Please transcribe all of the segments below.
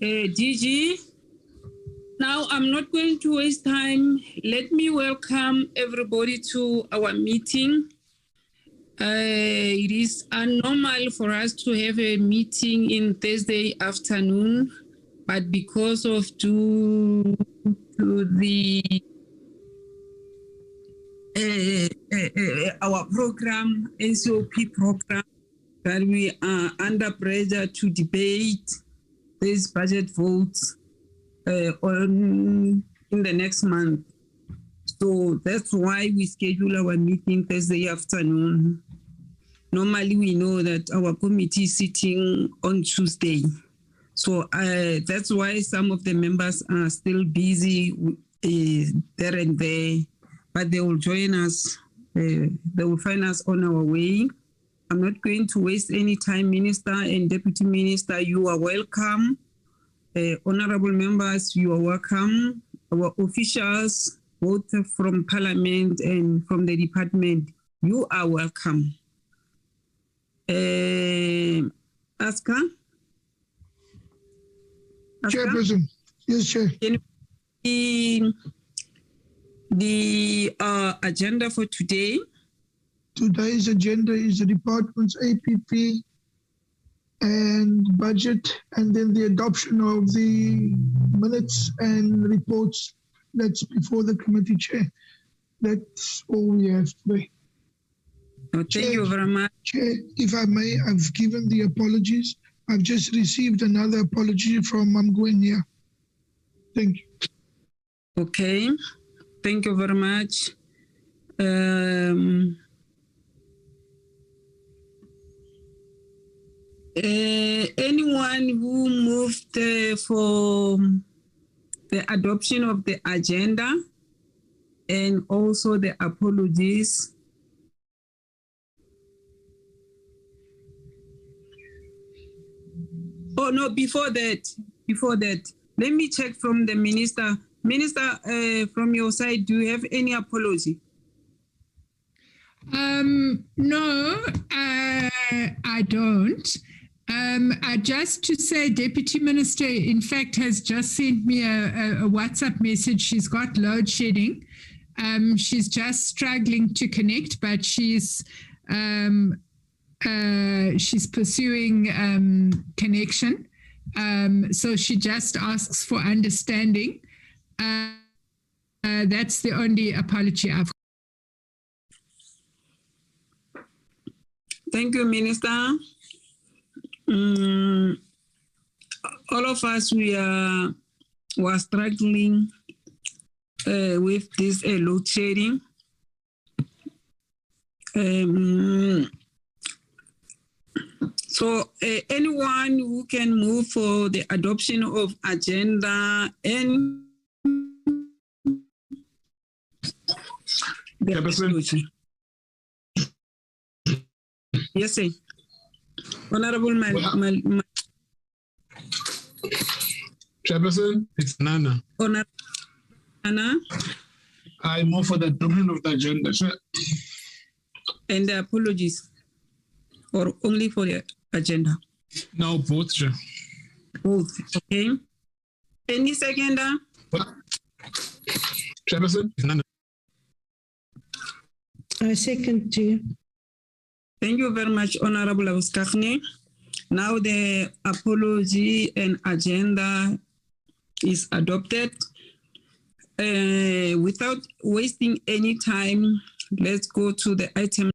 DG. Now, I'm not going to waste time. Let me welcome everybody to our meeting. It is abnormal for us to have a meeting in Thursday afternoon, but because of due to the our program, NCOP program, that we are under pressure to debate these budget votes in the next month. So that's why we schedule our meeting Thursday afternoon. Normally we know that our committee is sitting on Tuesday. So that's why some of the members are still busy there and there, but they will join us. They will find us on our way. I'm not going to waste any time. Minister and Deputy Minister, you are welcome. Honorable members, you are welcome. Our officials, both from Parliament and from the department, you are welcome. Aska? Chairperson, yes, Chair. The agenda for today. Today's agenda is the department's APP and budget, and then the adoption of the minutes and reports that's before the committee, Chair. That's all we have today. Oh, thank you very much. Chair, if I may, I've given the apologies. I've just received another apology from Mamgwenya. Thank you. Okay, thank you very much. Anyone who moved for the adoption of the agenda and also the apologies? Oh no, before that, let me check from the minister. Minister, from your side, do you have any apology? No, I don't. Just to say, Deputy Minister, in fact, has just sent me a WhatsApp message. She's got load shedding. She's just struggling to connect, but she's pursuing connection. So she just asks for understanding. That's the only apology I've got. Thank you, Minister. All of us, we are struggling with this load shedding. So anyone who can move for the adoption of agenda and the resolution. Yes, sir. Honorable Chairperson, it's Nana. Honorable Nana. I move for the adoption of the agenda, sir. And the apologies, or only for the agenda? No, both, sir. Both, okay. Any seconder? Chairperson, it's Nana. I second, Chair. Thank you very much, Honorable Auskachne. Now the apology and agenda is adopted. Without wasting any time, let's go to the item.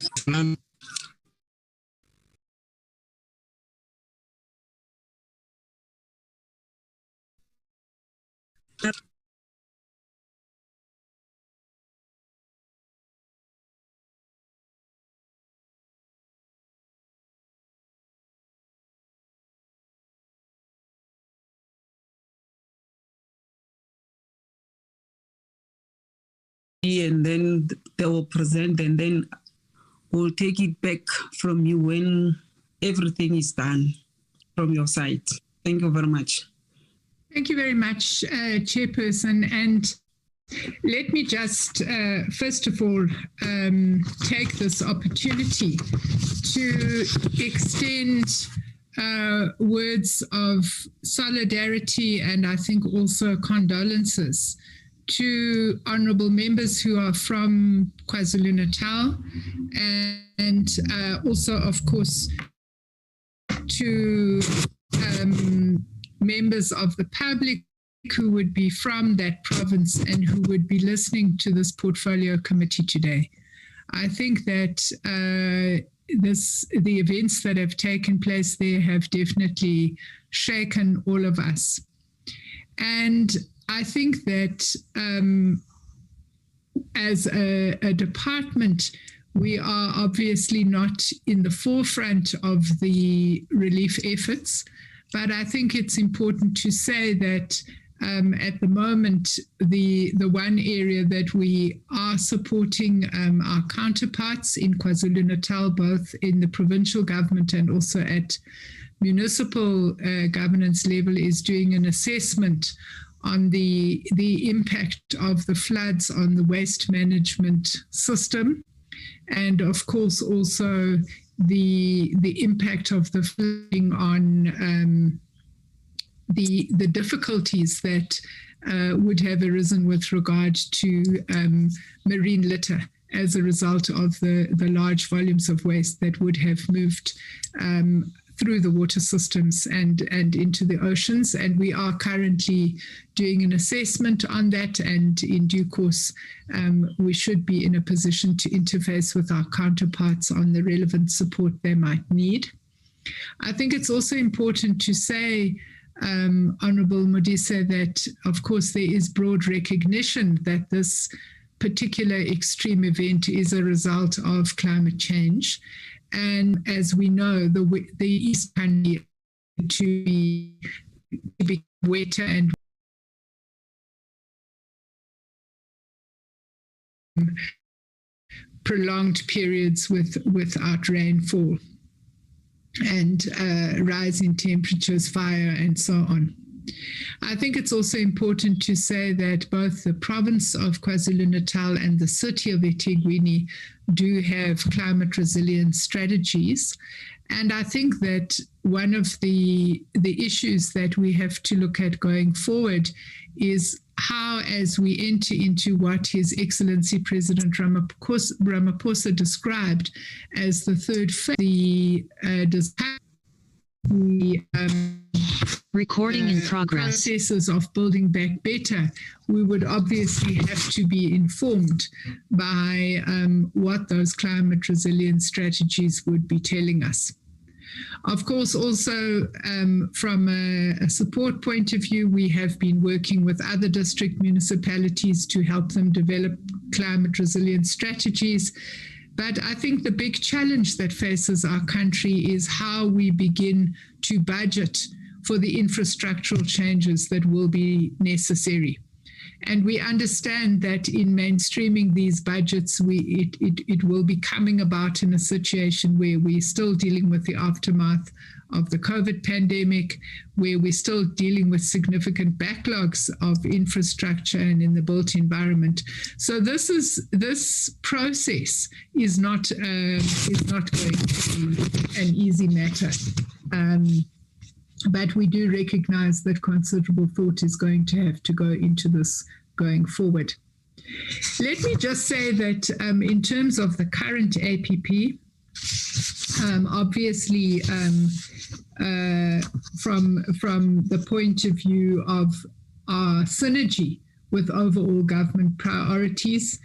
And then they will present, and then we'll take it back from you when everything is done from your side. Thank you very much. Thank you very much, Chairperson. And let me just, first of all, take this opportunity to extend words of solidarity and I think also condolences to honourable members who are from KwaZulu-Natal and also, of course, to members of the public who would be from that province and who would be listening to this portfolio committee today. I think that the events that have taken place there have definitely shaken all of us. And I think that as a department, we are obviously not in the forefront of the relief efforts, but I think it's important to say that at the moment, the one area that we are supporting our counterparts in KwaZulu-Natal, both in the provincial government and also at municipal governance level, is doing an assessment on the impact of the floods on the waste management system, and of course also the impact of the flooding on the difficulties that would have arisen with regard to marine litter as a result of the large volumes of waste that would have moved through the water systems and into the oceans. And we are currently doing an assessment on that, and in due course we should be in a position to interface with our counterparts on the relevant support they might need. I think it's also important to say, Honourable Modise, that of course there is broad recognition that this particular extreme event is a result of climate change. And as we know, the East Country to be wetter and prolonged periods without rainfall and rise in temperatures, fire, and so on. I think it's also important to say that both the province of KwaZulu-Natal and the city of eThekwini do have climate resilience strategies. And I think that one of the issues that we have to look at going forward is how, as we enter into what His Excellency President Ramaphosa described as the third phase, the recording in progress. Processes of building back better, we would obviously have to be informed by what those climate resilience strategies would be telling us. Of course, also from a support point of view, we have been working with other district municipalities to help them develop climate resilience strategies. But I think the big challenge that faces our country is how we begin to budget for the infrastructural changes that will be necessary. And we understand that in mainstreaming these budgets, it will be coming about in a situation where we're still dealing with the aftermath of the COVID pandemic, where we're still dealing with significant backlogs of infrastructure and in the built environment. So this process is not going to be an easy matter. But we do recognize that considerable thought is going to have to go into this going forward. Let me just say that in terms of the current APP, obviously from the point of view of our synergy with overall government priorities,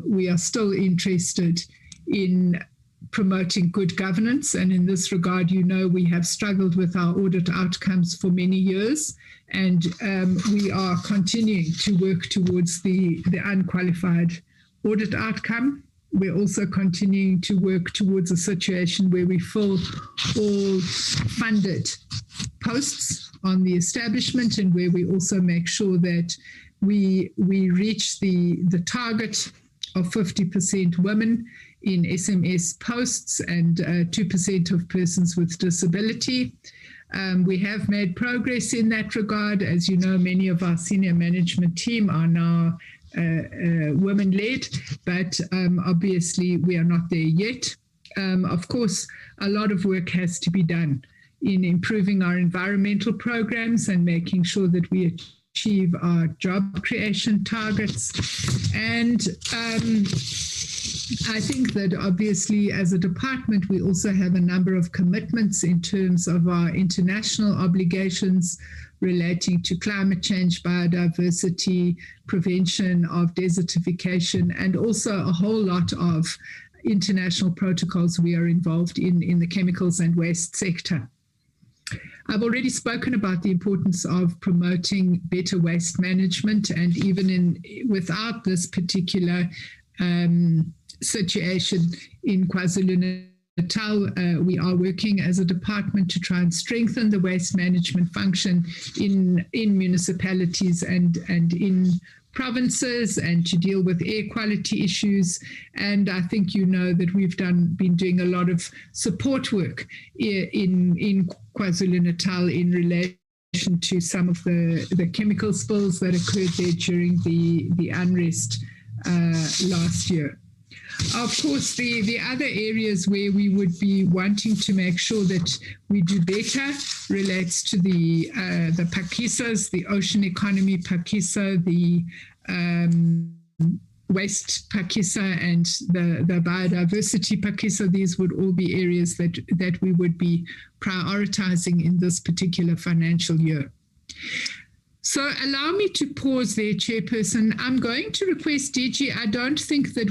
we are still interested in promoting good governance. And in this regard, we have struggled with our audit outcomes for many years, and we are continuing to work towards the unqualified audit outcome. We're also continuing to work towards a situation where we fill all funded posts on the establishment, and where we also make sure that we reach the target of 50% women in SMS posts and 2% of persons with disability. We have made progress in that regard. As you know, many of our senior management team are now women-led, but obviously we are not there yet. Of course, a lot of work has to be done in improving our environmental programs and making sure that we achieve our job creation targets. And I think that obviously as a department, we also have a number of commitments in terms of our international obligations relating to climate change, biodiversity, prevention of desertification, and also a whole lot of international protocols we are involved in the chemicals and waste sector. I've already spoken about the importance of promoting better waste management, and even without this particular situation in KwaZulu-Natal, we are working as a department to try and strengthen the waste management function in municipalities and in provinces, and to deal with air quality issues. And I think you know that we've been doing a lot of support work in KwaZulu-Natal in relation to some of the chemical spills that occurred there during the unrest last year. Of course, the other areas where we would be wanting to make sure that we do better relates to the pakisas, the ocean economy pakisa, the waste pakisa, and the biodiversity pakisa. These would all be areas that we would be prioritizing in this particular financial year. So allow me to pause there, Chairperson. I'm going to request DG. I don't think that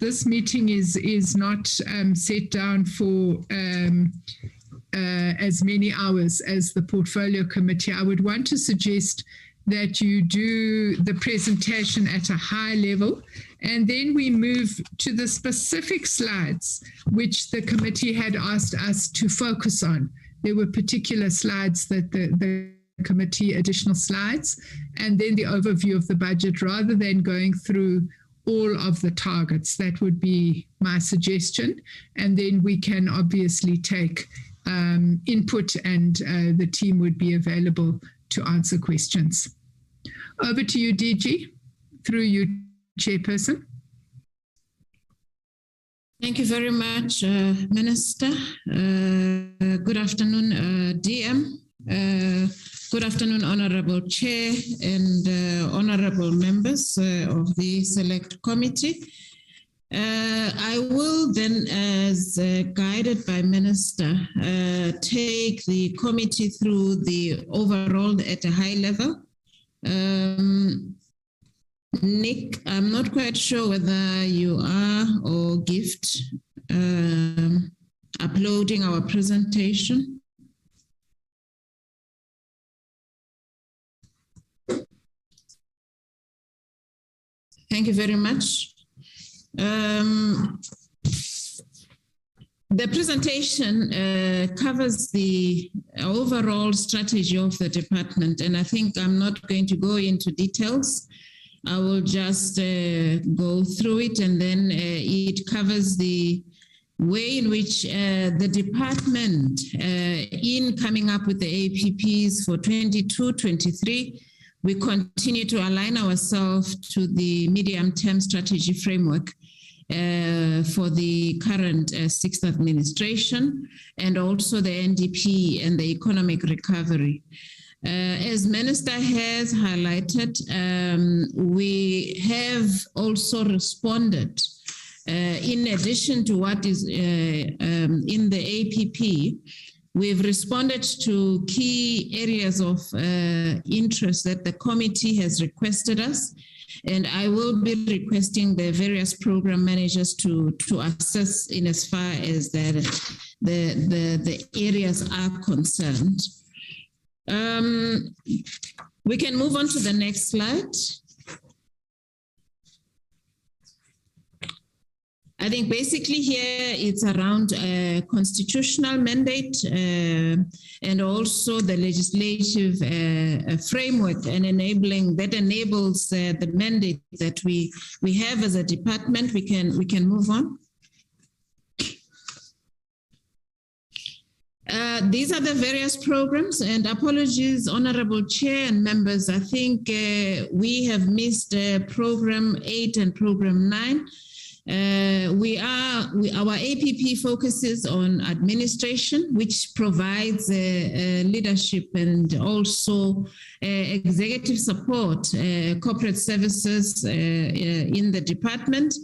this meeting is not set down for as many hours as the Portfolio Committee. I would want to suggest that you do the presentation at a high level, and then we move to the specific slides which the committee had asked us to focus on. There were particular slides that the committee, additional slides, and then the overview of the budget, rather than going through all of the targets. That would be my suggestion. And then we can obviously take input, and the team would be available to answer questions. Over to you, DG, through you, Chairperson. Thank you very much, Minister. Good afternoon, DM. Good afternoon, Honorable Chair and Honorable members of the Select Committee. I will then, as guided by Minister, take the committee through the overall at a high level. Nick, I'm not quite sure whether you are or Gift uploading our presentation. Thank you very much. The presentation covers the overall strategy of the department, and I think I'm not going to go into details. I will just go through it, and then it covers the way in which the department, in coming up with the APPs for 22-23, we continue to align ourselves to the medium-term strategy framework for the current sixth administration, and also the NDP and the economic recovery. As Minister has highlighted, we have also responded, in addition to what is in the APP, we've responded to key areas of interest that the committee has requested us, and I will be requesting the various program managers to assess in as far as the areas are concerned. We can move on to the next slide. I think basically here it's around constitutional mandate and also the legislative framework and enabling that enables the mandate that we have as a department. We can move on. These are the various programs, and apologies, Honorable Chair and members, I think we have missed Program 8 and Program 9. Our APP focuses on administration, which provides leadership and also executive support, corporate services in the department.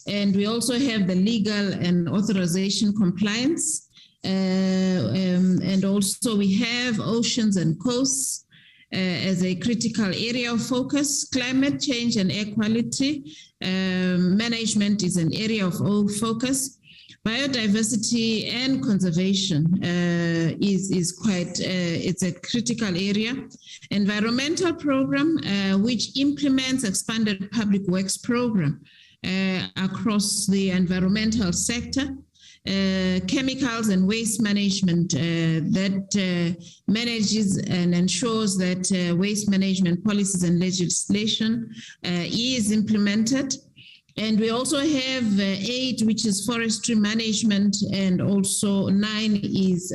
And we also have the legal and authorization compliance. And also we have oceans and coasts as a critical area of focus. Climate change and air quality management is an area of focus. Biodiversity and conservation is quite, it's a critical area. Environmental program, which implements expanded public works program across the environmental sector. Chemicals and waste management that manages and ensures that waste management policies and legislation is implemented. And we also have 8, which is forestry management, and also 9 is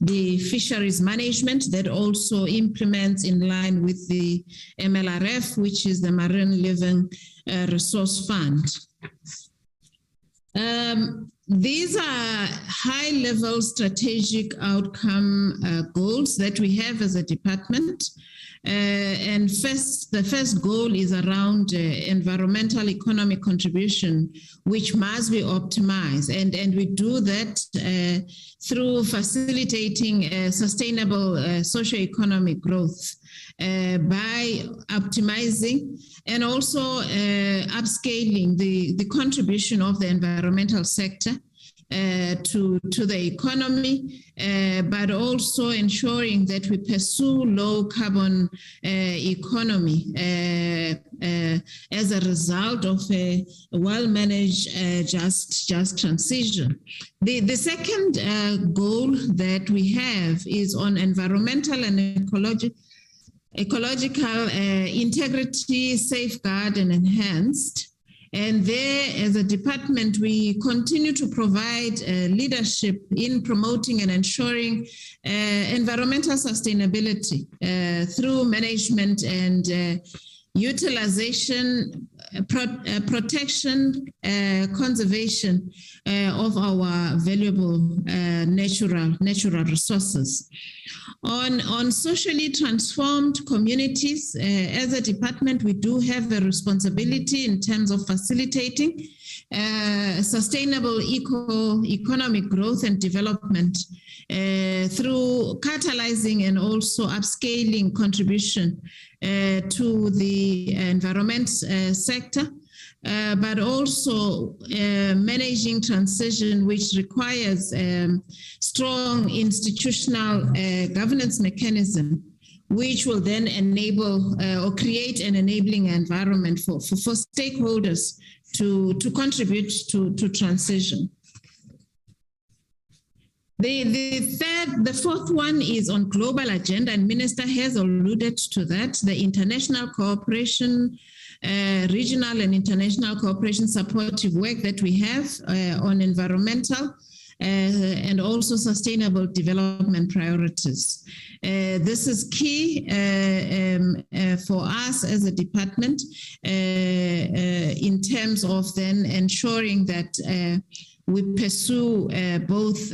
the fisheries management that also implements in line with the MLRF, which is the Marine Living Resource Fund. These are high-level strategic outcome goals that we have as a department. And the first goal is around environmental economic contribution, which must be optimized. And we do that through facilitating sustainable socioeconomic growth by optimizing and also upscaling the contribution of the environmental sector to the economy, but also ensuring that we pursue low carbon economy as a result of a well-managed just transition. The second goal that we have is on environmental and ecological integrity, safeguard and enhanced. And there, as a department, we continue to provide leadership in promoting and ensuring environmental sustainability through management and utilization, protection, conservation of our valuable natural resources. On socially transformed communities, as a department, we do have a responsibility in terms of facilitating sustainable economic growth and development through catalyzing and also upscaling contribution to the environment sector, but also managing transition, which requires strong institutional governance mechanism, which will then enable or create an enabling environment for stakeholders to contribute to transition. The fourth one is on global agenda, and Minister has alluded to that, the international cooperation, regional and international cooperation supportive work that we have on environmental and also sustainable development priorities. This is key for us as a department in terms of then ensuring that we pursue both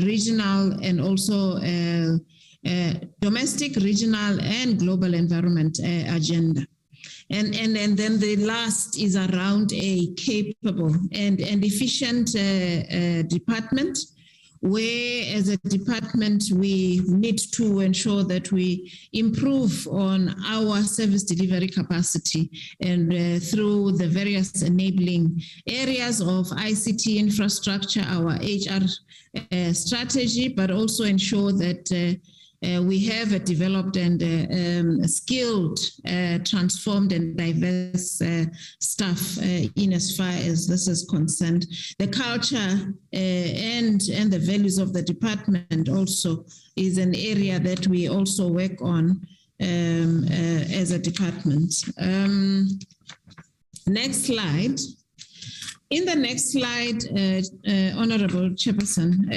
regional and also domestic, regional, and global environment agenda. And then the last is around a capable and efficient department, where as a department we need to ensure that we improve on our service delivery capacity and through the various enabling areas of ICT infrastructure, our HR strategy, but also ensure that we have a developed and skilled, transformed and diverse staff in as far as this is concerned. The culture and the values of the department also is an area that we also work on as a department. Next slide. In the next slide, Honorable Chairperson,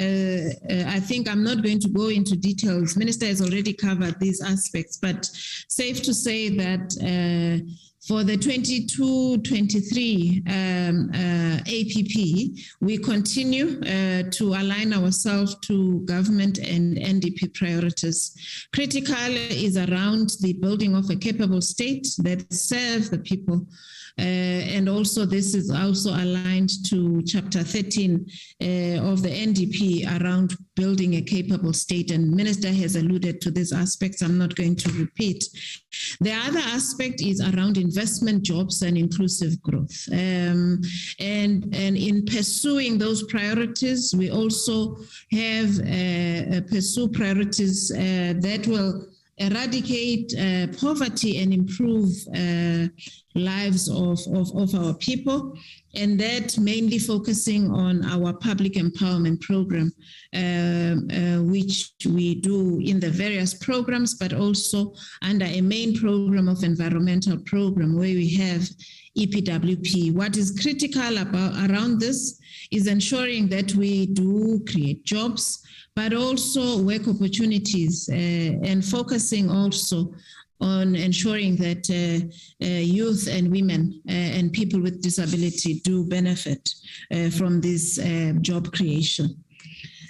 I think I'm not going to go into details. Minister has already covered these aspects, but safe to say that For the 22-23 APP, we continue to align ourselves to government and NDP priorities. Critical is around the building of a capable state that serves the people. And also this is also aligned to Chapter 13 of the NDP around building a capable state. And Minister has alluded to these aspects. I'm not going to repeat. The other aspect is around investment, jobs, and inclusive growth. And in pursuing those priorities, we also have pursue priorities that will eradicate poverty and improve lives of our people, and that mainly focusing on our public empowerment program, which we do in the various programs, but also under a main program of environmental program where we have EPWP. What is critical around this is ensuring that we do create jobs, but also work opportunities, and focusing also on ensuring that youth and women and people with disability do benefit from this job creation.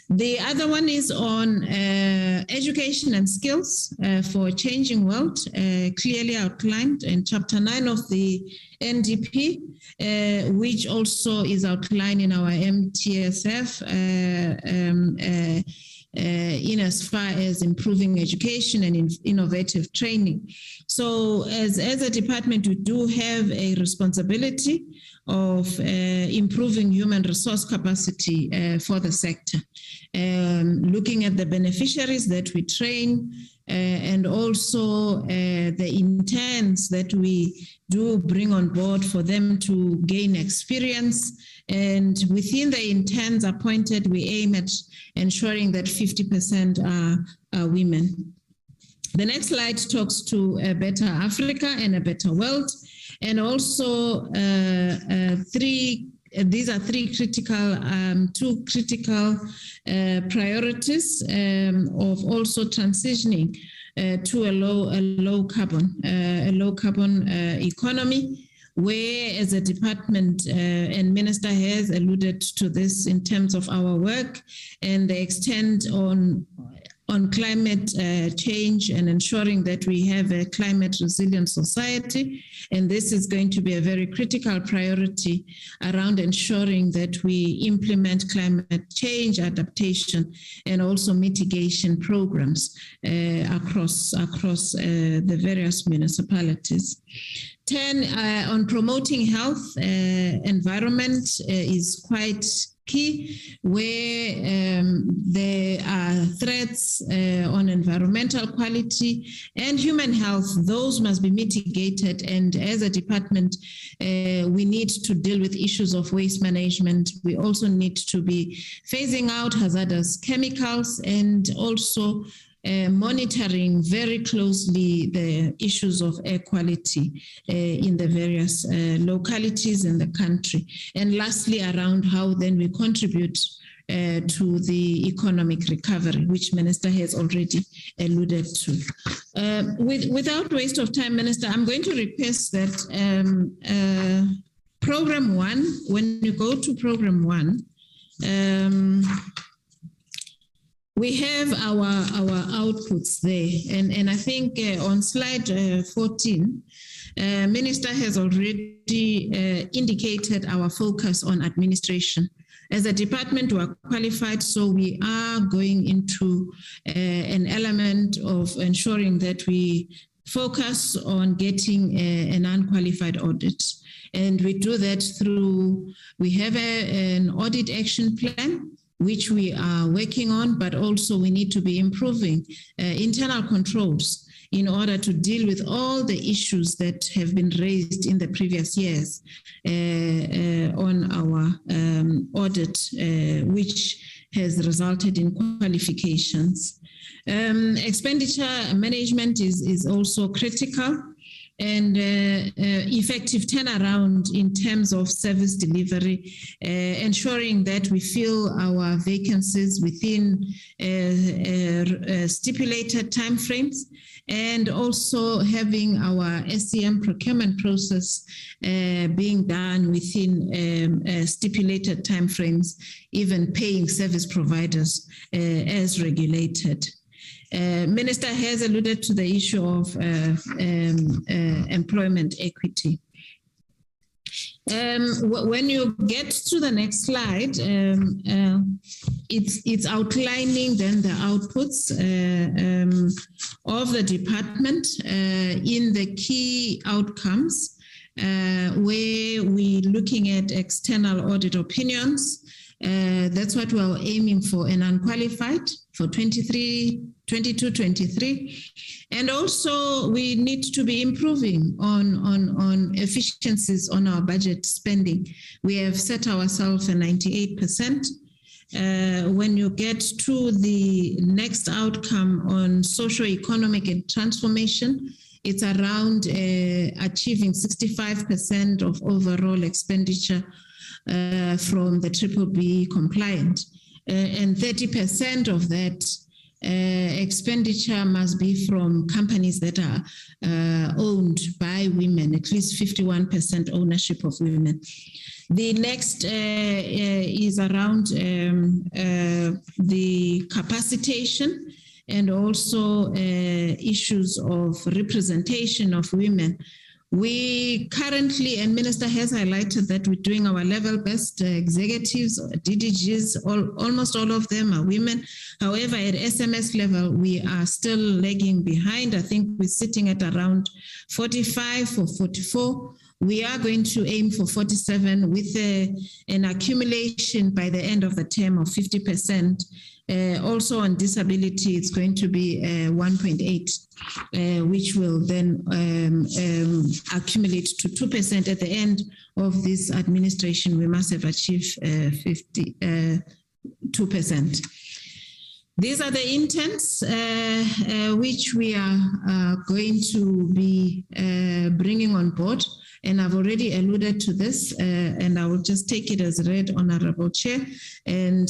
The other one is on education and skills for a changing world, clearly outlined in Chapter 9 of the NDP, which also is outlined in our MTSF in as far as improving education and innovative training. So as a department, we do have a responsibility of improving human resource capacity for the sector, looking at the beneficiaries that we train, and also the interns that we do bring on board for them to gain experience. And within the interns appointed, we aim at ensuring that 50% are women. The next slide talks to a better Africa and a better world. And also these are two critical priorities of also transitioning to a low carbon economy, where as a department, and Minister has alluded to this in terms of our work and the extent on climate change and ensuring that we have a climate resilient society. And this is going to be a very critical priority around ensuring that we implement climate change adaptation and also mitigation programs across the various municipalities. 10, on promoting health, environment is quite key, where there are threats on environmental quality and human health. Those must be mitigated. And as a department, we need to deal with issues of waste management. We also need to be phasing out hazardous chemicals and also monitoring very closely the issues of air quality in the various localities in the country. And lastly, around how then we contribute to the economic recovery, which Minister has already alluded to. Without waste of time, Minister, I'm going to request that Program 1, when you go to Program 1, we have our outputs there, and I think on slide 14, Minister has already indicated our focus on administration. As a department, we are qualified, so we are going into an element of ensuring that we focus on getting an unqualified audit. And we do that through, we have an audit action plan, which we are working on, but also we need to be improving internal controls in order to deal with all the issues that have been raised in the previous years on our audit, which has resulted in qualifications. Expenditure management is also critical. and effective turnaround in terms of service delivery, ensuring that we fill our vacancies within stipulated timeframes, and also having our SCM procurement process being done within stipulated timeframes, even paying service providers as regulated. Minister has alluded to the issue of employment equity. When you get to the next slide, it's outlining then the outputs of the department in the key outcomes, where we're looking at external audit opinions. That's what we're aiming for, an unqualified for 22-23. And also we need to be improving on efficiencies on our budget spending. We have set ourselves a 98%. When you get to the next outcome on socio-economic and transformation, it's around achieving 65% of overall expenditure from the BBB compliant, and 30% of that expenditure must be from companies that are owned by women, at least 51% ownership of women. The next is around the capacitation and also issues of representation of women. We currently, and Minister has highlighted that we're doing our level best. Executives, DDGs, almost all of them are women. However, at SMS level, we are still lagging behind. I think we're sitting at around 45 or 44. We are going to aim for 47 with an accumulation by the end of the term of 50%. Also on disability, it's going to be 1.8, which will then accumulate to 2% at the end of this administration. We must have achieved 52%. These are the intents which we are going to be bringing on board. And I've already alluded to this, and I will just take it as read, Honorable Chair. And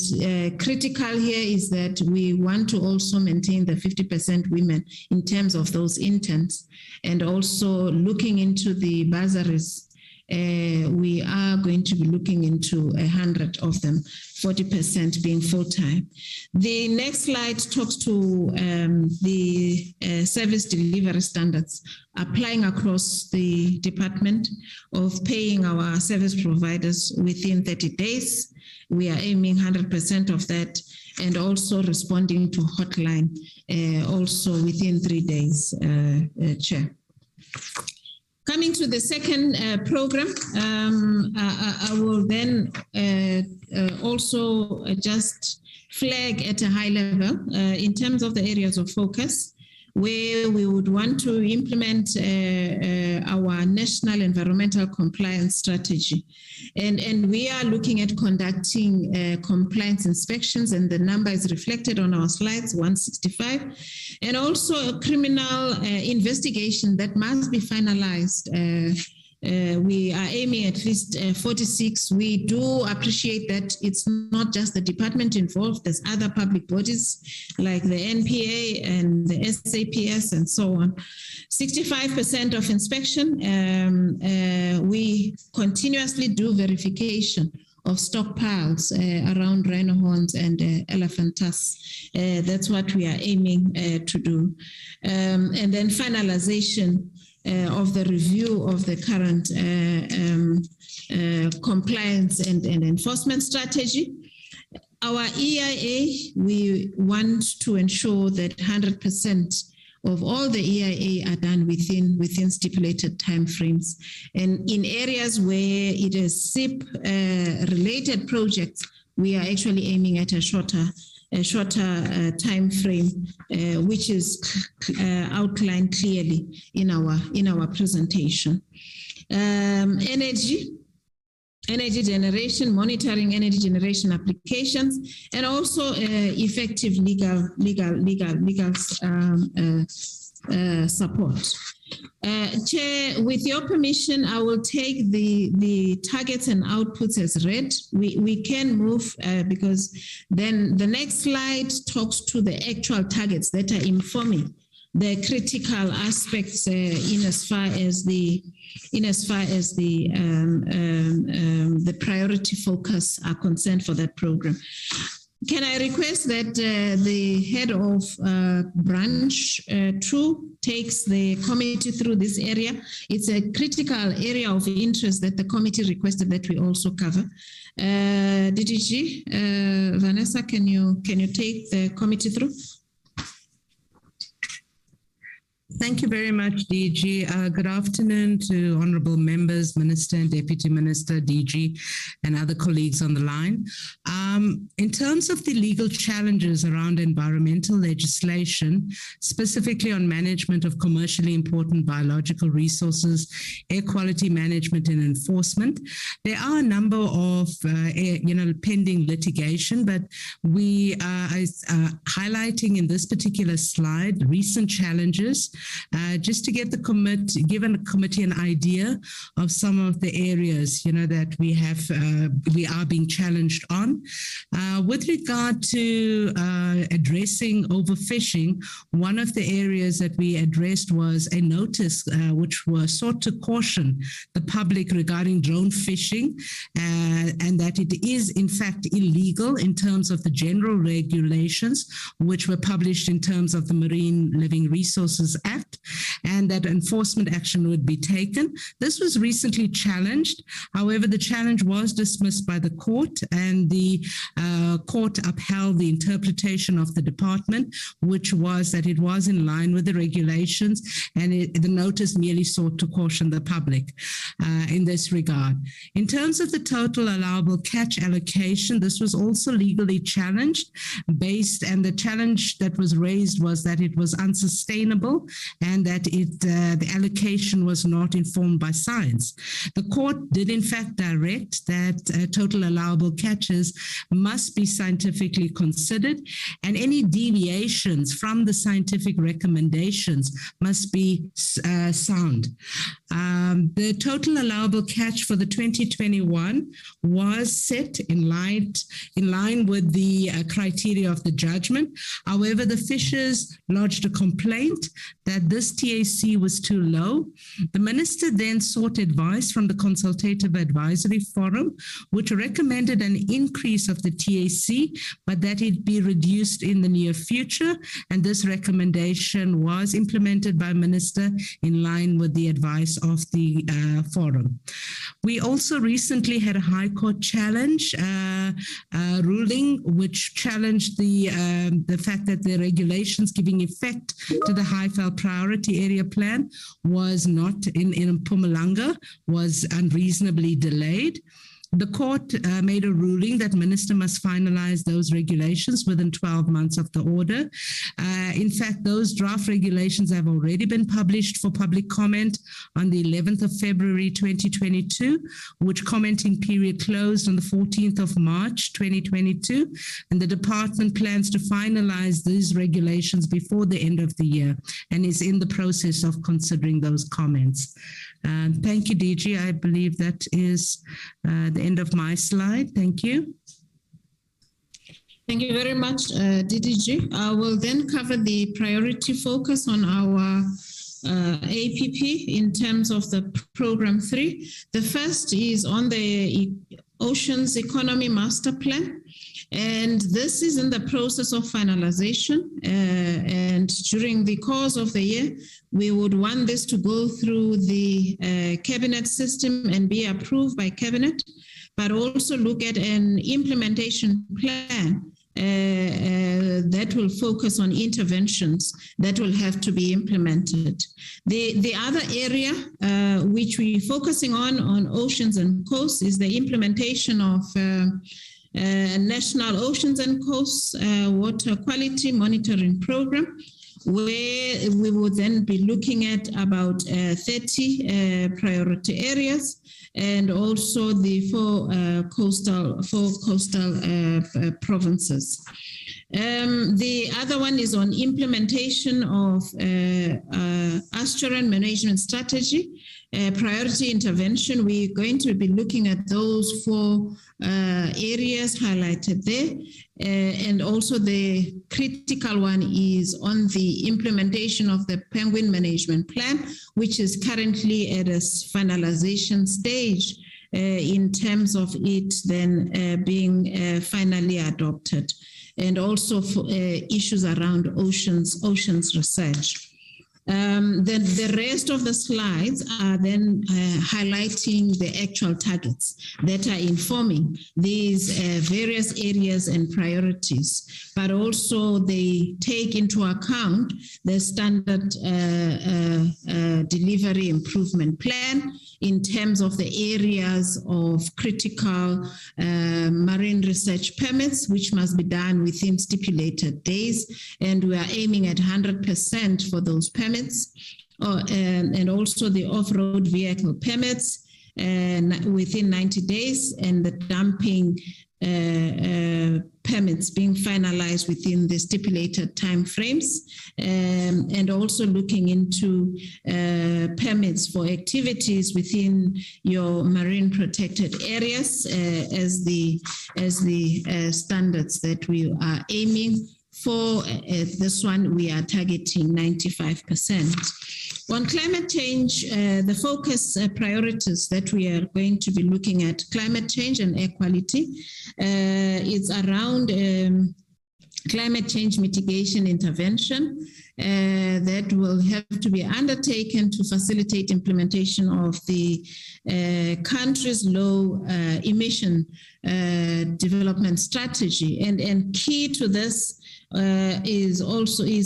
critical here is that we want to also maintain the 50% women in terms of those intents, and also looking into the bursaries. We are going to be looking into 100 of them, 40% being full-time. The next slide talks to the service delivery standards applying across the department of paying our service providers within 30 days. We are aiming 100% of that, and also responding to hotline also within 3 days, Chair. Coming to the second program, I will then also just flag at a high level in terms of the areas of focus, where we would want to implement our national environmental compliance strategy. And we are looking at conducting compliance inspections, and the number is reflected on our slides, 165, and also a criminal investigation that must be finalized. We are aiming at least 46. We do appreciate that it's not just the department involved. There's other public bodies like the NPA and the SAPS and so on. 65% of inspection. We continuously do verification of stockpiles around rhino horns and elephant tusks. That's what we are aiming to do. And then finalization of the review of the current compliance and enforcement strategy. Our EIA, we want to ensure that 100% of all the EIA are done within stipulated timeframes. And in areas where it is SIP related projects, we are actually aiming at a shorter time frame, which is outlined clearly in our presentation. Energy generation, monitoring energy generation applications, and also effective legal support. Chair, with your permission, I will take the targets and outputs as read. We can move because then the next slide talks to the actual targets that are informing the critical aspects in as far as the priority focus are concerned for that program. Can I request that the head of branch 2 takes the committee through this area? It's a critical area of interest that the committee requested that we also cover. DDG, Vanessa, can you take the committee through? Thank you very much, DG. Good afternoon to honorable members, Minister and Deputy Minister, DG, and other colleagues on the line. In terms of the legal challenges around environmental legislation, specifically on management of commercially important biological resources, air quality management and enforcement, there are a number of pending litigation, but we are highlighting in this particular slide recent challenges. Just to get the committee an idea of some of the areas, that we are being challenged on. With regard to addressing overfishing, one of the areas that we addressed was a notice which was sought to caution the public regarding drone fishing, and that it is in fact illegal in terms of the general regulations which were published in terms of the Marine Living Resources Act, and that enforcement action would be taken. This was recently challenged. However, the challenge was dismissed by the court, and the court upheld the interpretation of the department, which was that it was in line with the regulations, and the notice merely sought to caution the public in this regard. In terms of the total allowable catch allocation, this was also legally challenged, and the challenge that was raised was that it was unsustainable and that the allocation was not informed by science. The court did in fact direct that total allowable catches must be scientifically considered, and any deviations from the scientific recommendations must be sound. The total allowable catch for the 2021 was set in line with the criteria of the judgment. However, the fishers lodged a complaint that this TAC was too low. The minister then sought advice from the Consultative Advisory Forum, which recommended an increase of the TAC, but that it be reduced in the near future. And this recommendation was implemented by Minister in line with the advice of the forum. We also recently had a High Court challenge ruling, which challenged the fact that the regulations giving effect to the Highveld Priority Area Plan was not in Mpumalanga, was unreasonably delayed. The court made a ruling that minister must finalize those regulations within 12 months of the order. In fact, those draft regulations have already been published for public comment on the 11th of February 2022, which commenting period closed on the 14th of March 2022, and the department plans to finalize these regulations before the end of the year and is in the process of considering those comments. Thank you, DG. I believe that is the end of my slide. Thank you. Thank you very much, DDG. I will then cover the priority focus on our APP in terms of the program 3. The first is on the Oceans Economy Master Plan. And this is in the process of finalization. And during the course of the year, we would want this to go through the cabinet system and be approved by cabinet, but also look at an implementation plan that will focus on interventions that will have to be implemented. The other area which we're focusing on oceans and coasts is the implementation of National Oceans and Coasts Water Quality Monitoring Program, where we will then be looking at about 30 priority areas and also the four coastal provinces. The other one is on implementation of estuarine management strategy, priority intervention. We're going to be looking at those 4 areas highlighted there. And also the critical one is on the implementation of the penguin management plan, which is currently at a finalization stage in terms of it then being finally adopted. And also for issues around oceans research. Then the rest of the slides are then highlighting the actual targets that are informing these various areas and priorities, but also they take into account the standard delivery improvement plan in terms of the areas of critical marine research permits, which must be done within stipulated days. And we are aiming at 100% for those permits. And also the off-road vehicle permits within 90 days, and the dumping permits being finalized within the stipulated timeframes, and also looking into permits for activities within your marine protected areas as the standards that we are aiming for. This one, we are targeting 95%. On climate change, the focus priorities that we are going to be looking at, climate change and equality, it's around climate change mitigation intervention that will have to be undertaken to facilitate implementation of the country's low emission development strategy. And key to this is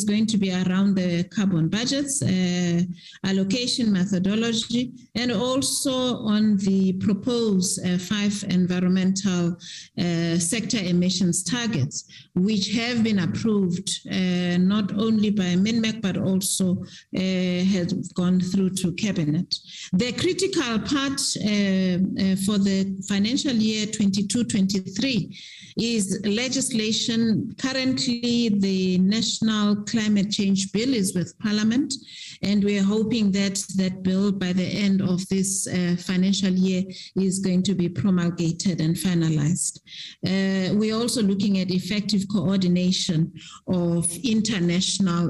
going to be around the carbon budgets, allocation methodology, and also on the proposed 5 environmental sector emissions targets, which have been approved not only by MINMEC, but also has gone through to Cabinet. The critical part for the financial year 22-23 is legislation. Currently, the National Climate Change Bill is with Parliament, and we are hoping that that bill by the end of this financial year is going to be promulgated and finalized. We're also looking at effective coordination of international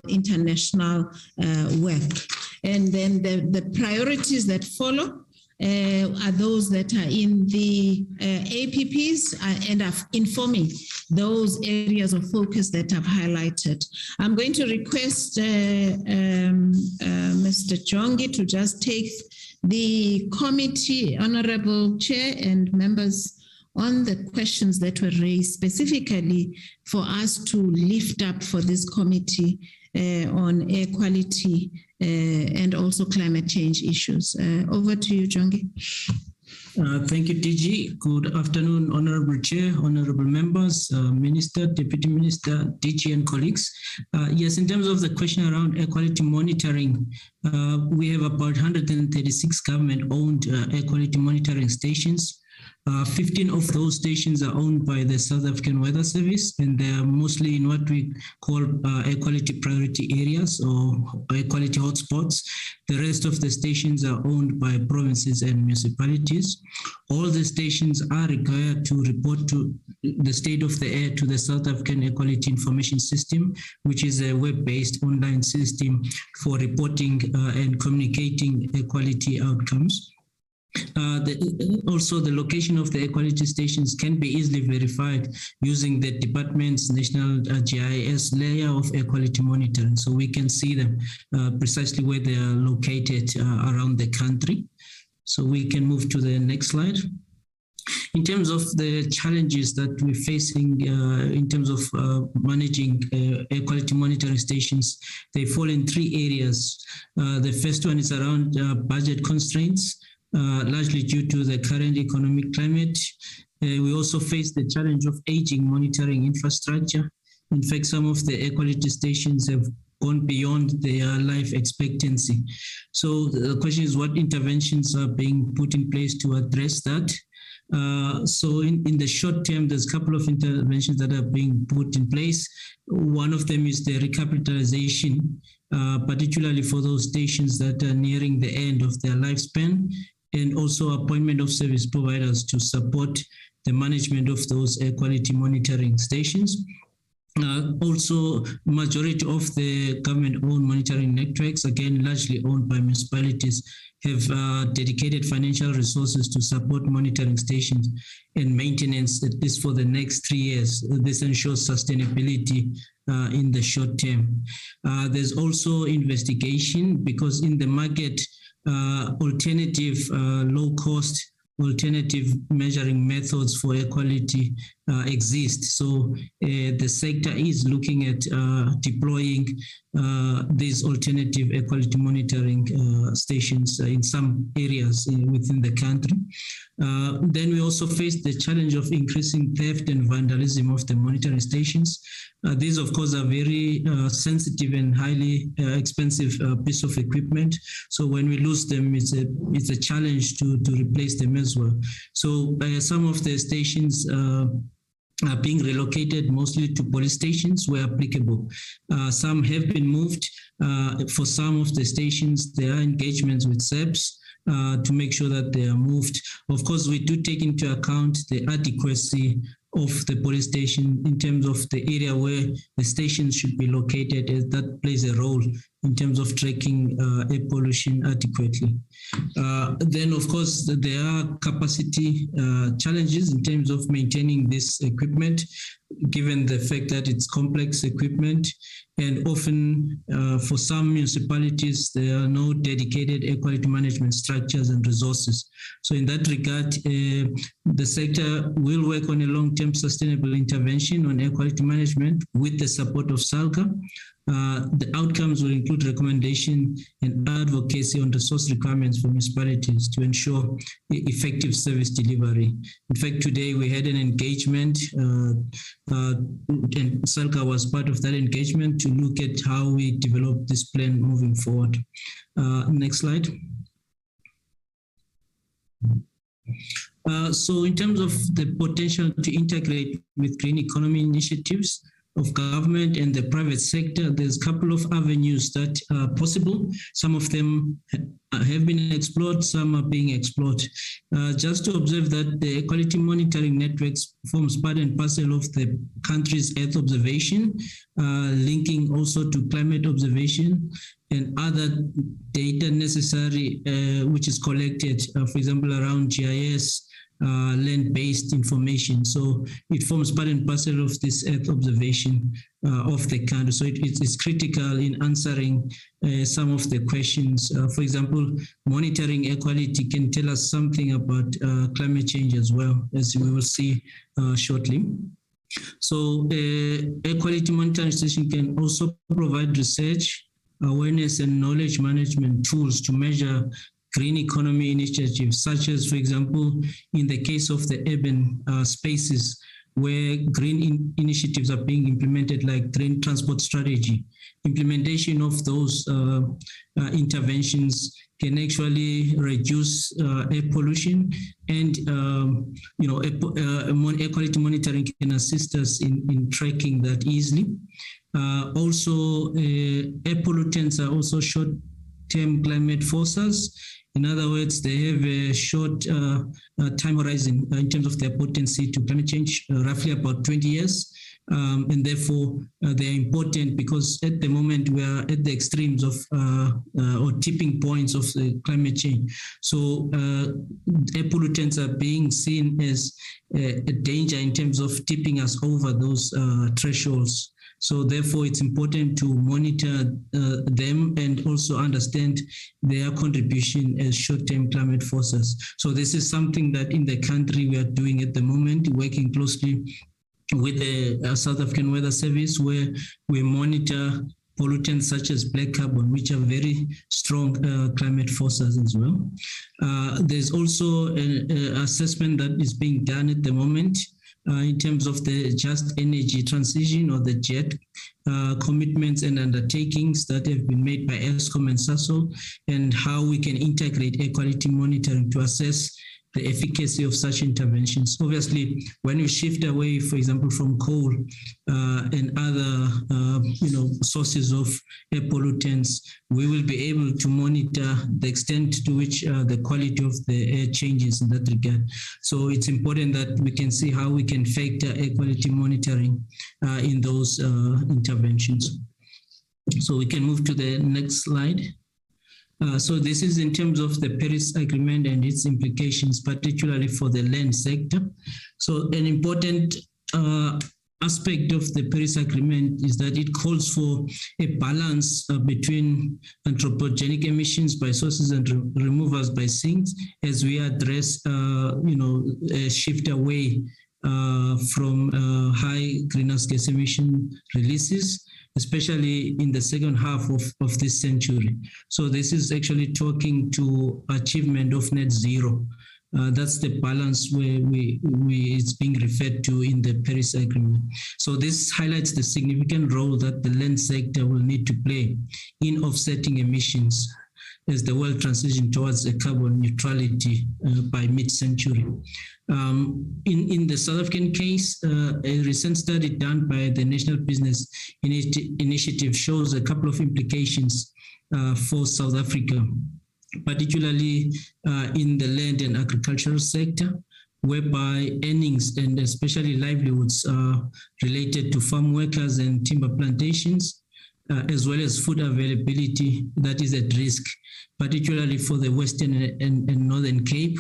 work. And then the priorities that follow are those that are in the APPs and are informing those areas of focus that I've highlighted. I'm going to request Mr. Jongi to just take the committee, Honorable Chair and members, on the questions that were raised specifically for us to lift up for this committee on air quality and also climate change issues. Over to you, Jongi. Thank you, DG. Good afternoon, Honorable Chair, Honorable Members, Minister, Deputy Minister, DG and colleagues. Yes, in terms of the question around air quality monitoring, we have about 136 government-owned air quality monitoring stations. 15 of those stations are owned by the South African Weather Service, and they are mostly in what we call air quality priority areas or air quality hotspots. The rest of the stations are owned by provinces and municipalities. All the stations are required to report to the state of the air to the South African Air Quality Information System, which is a web-based online system for reporting and communicating air quality outcomes. Also, the location of the air quality stations can be easily verified using the department's national GIS layer of air quality monitoring. So we can see them precisely where they are located around the country. So we can move to the next slide. In terms of the challenges that we're facing in terms of managing air quality monitoring stations, they fall in 3 areas. The first one is around budget constraints. Largely due to the current economic climate. We also face the challenge of aging monitoring infrastructure. In fact, some of the air quality stations have gone beyond their life expectancy. So the question is, what interventions are being put in place to address that? So in the short term, there's a couple of interventions that are being put in place. One of them is the recapitalization, particularly for those stations that are nearing the end of their lifespan, and also appointment of service providers to support the management of those air quality monitoring stations. Also, majority of the government-owned monitoring networks, again, largely owned by municipalities, have dedicated financial resources to support monitoring stations and maintenance, at least for the next 3 years. This ensures sustainability in the short term. There's also investigation, because in the market, alternative low-cost alternative measuring methods for air quality exist. So the sector is looking at deploying these alternative air quality monitoring stations in some areas within the country. Then we also face the challenge of increasing theft and vandalism of the monitoring stations. These, of course, are very sensitive and highly expensive piece of equipment. So when we lose them, it's a challenge to replace them as well. So some of the stations are being relocated mostly to police stations where applicable. Some have been moved. For some of the stations, there are engagements with SEPs to make sure that they are moved. Of course, we do take into account the adequacy of the police station in terms of the area where the station should be located, as that plays a role in terms of tracking air pollution adequately. Then, of course, there are capacity challenges in terms of maintaining this equipment, given the fact that it's complex equipment, and often for some municipalities, there are no dedicated air quality management structures and resources. So in that regard, the sector will work on a long-term sustainable intervention on air quality management with the support of SALGA. The outcomes will include recommendation and advocacy on resource requirements for municipalities to ensure effective service delivery. In fact, today we had an engagement, and SALGA was part of that engagement to look at how we develop this plan moving forward. Next slide. So in terms of the potential to integrate with green economy initiatives of government and the private sector, there's a couple of avenues that are possible. Some of them have been explored, some are being explored. Just to observe that the air quality monitoring networks forms part and parcel of the country's Earth observation, linking also to climate observation and other data necessary, which is collected, for example, around GIS, land-based information. So it forms part and parcel of this Earth observation of the country. So it is critical in answering some of the questions. For example, monitoring air quality can tell us something about climate change as well, as we will see shortly. So air quality monitoring station can also provide research, awareness, and knowledge management tools to measure green economy initiatives, such as, for example, in the case of the urban spaces where green initiatives are being implemented, like green transport strategy. Implementation of those interventions can actually reduce air pollution, and air quality monitoring can assist us in tracking that easily. Also, air pollutants are also short-term climate forces. In other words, they have a short time horizon in terms of their potency to climate change, roughly about 20 years. And therefore, they are important because at the moment we are at the extremes of or tipping points of the climate change. So air pollutants are being seen as a danger in terms of tipping us over those thresholds. So therefore, it's important to monitor them and also understand their contribution as short-term climate forces. So this is something that in the country we are doing at the moment, working closely with the South African Weather Service, where we monitor pollutants such as black carbon, which are very strong climate forces as well. There's also an assessment that is being done at the moment in terms of the just energy transition, or the JET commitments and undertakings that have been made by ESCOM and SASO, and how we can integrate air quality monitoring to assess the efficacy of such interventions. Obviously, when you shift away, for example, from coal and other sources of air pollutants, we will be able to monitor the extent to which the quality of the air changes in that regard. So it's important that we can see how we can factor air quality monitoring in those interventions. So we can move to the next slide. So this is in terms of the Paris Agreement and its implications, particularly for the land sector. So an important aspect of the Paris Agreement is that it calls for a balance between anthropogenic emissions by sources and removals by sinks, as we address, a shift away from high greenhouse gas emission releases, especially in the second half of this century. So this is actually talking to achievement of net zero. That's the balance where it's being referred to in the Paris Agreement. So this highlights the significant role that the land sector will need to play in offsetting emissions as the world transitions towards a carbon neutrality by mid-century. In the South African case, a recent study done by the National Business Initiative shows a couple of implications for South Africa, particularly in the land and agricultural sector, whereby earnings and especially livelihoods related to farm workers and timber plantations, as well as food availability that is at risk, particularly for the Western and Northern Cape.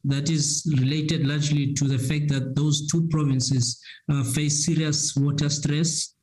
That is related largely to the fact that those two provinces face serious water stress.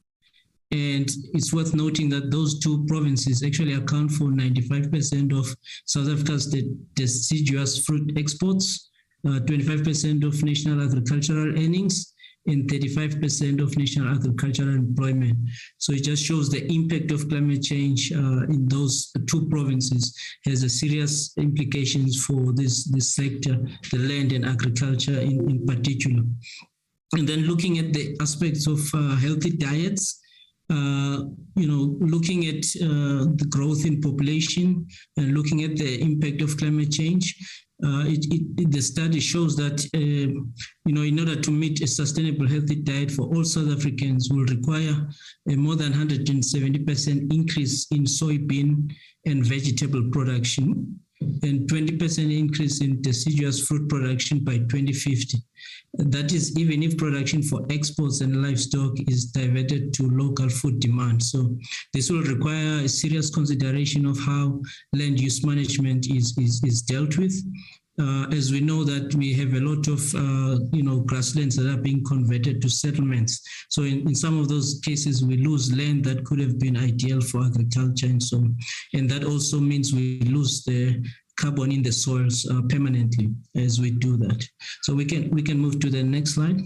And it's worth noting that those two provinces actually account for 95% of South Africa's deciduous fruit exports, 25% of national agricultural earnings, and 35% of national agricultural employment. So it just shows the impact of climate change in those two provinces has a serious implications for this sector, the land and agriculture in particular. And then looking at the aspects of healthy diets, looking at the growth in population and looking at the impact of climate change, the study shows that, in order to meet a sustainable healthy diet for all South Africans will require a more than 170% increase in soybean and vegetable production and 20% increase in deciduous fruit production by 2050. That is, even if production for exports and livestock is diverted to local food demand. So this will require a serious consideration of how land use management is dealt with. As we know that we have a lot of, grasslands that are being converted to settlements. So in some of those cases, we lose land that could have been ideal for agriculture and so on. And that also means we lose the carbon in the soils permanently as we do that. So we can move to the next slide.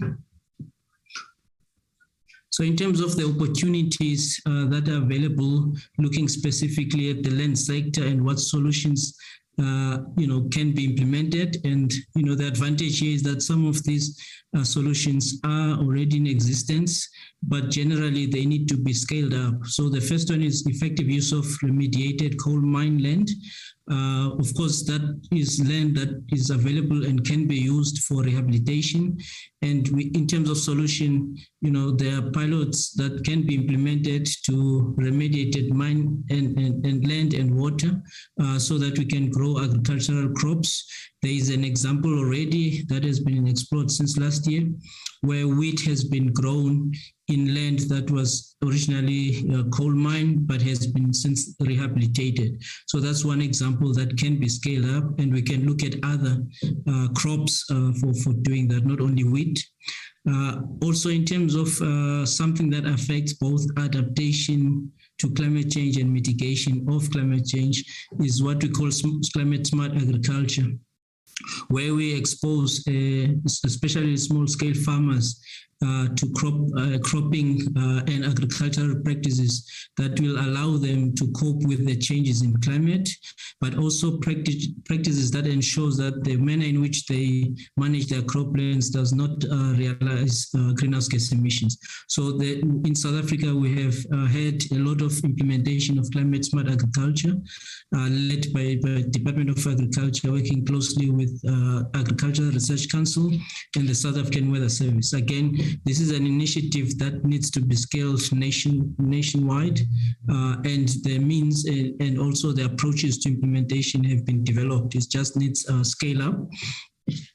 So in terms of the opportunities that are available, looking specifically at the land sector and what solutions can be implemented. And, the advantage here is that some of these solutions are already in existence, but generally they need to be scaled up. So the first one is effective use of remediated coal mine land. Of course, that is land that is available and can be used for rehabilitation. And in terms of solution, there are pilots that can be implemented to remediated mine and land and water so that we can grow agricultural crops. There is an example already that has been explored since last year, where wheat has been grown in land that was originally a coal mine, but has been since rehabilitated. So that's one example that can be scaled up, and we can look at other crops for doing that, not only wheat. Also, in terms of something that affects both adaptation to climate change and mitigation of climate change is what we call climate smart agriculture, where we expose especially small-scale farmers to cropping and agricultural practices that will allow them to cope with the changes in climate, but also practices that ensures that the manner in which they manage their croplands does not realize greenhouse gas emissions. So in South Africa, we have had a lot of implementation of climate smart agriculture led by Department of Agriculture, working closely with Agricultural Research Council and the South African Weather Service. Again, this is an initiative that needs to be scaled nationwide, and the means and also the approaches to implementation have been developed. It just needs scale up.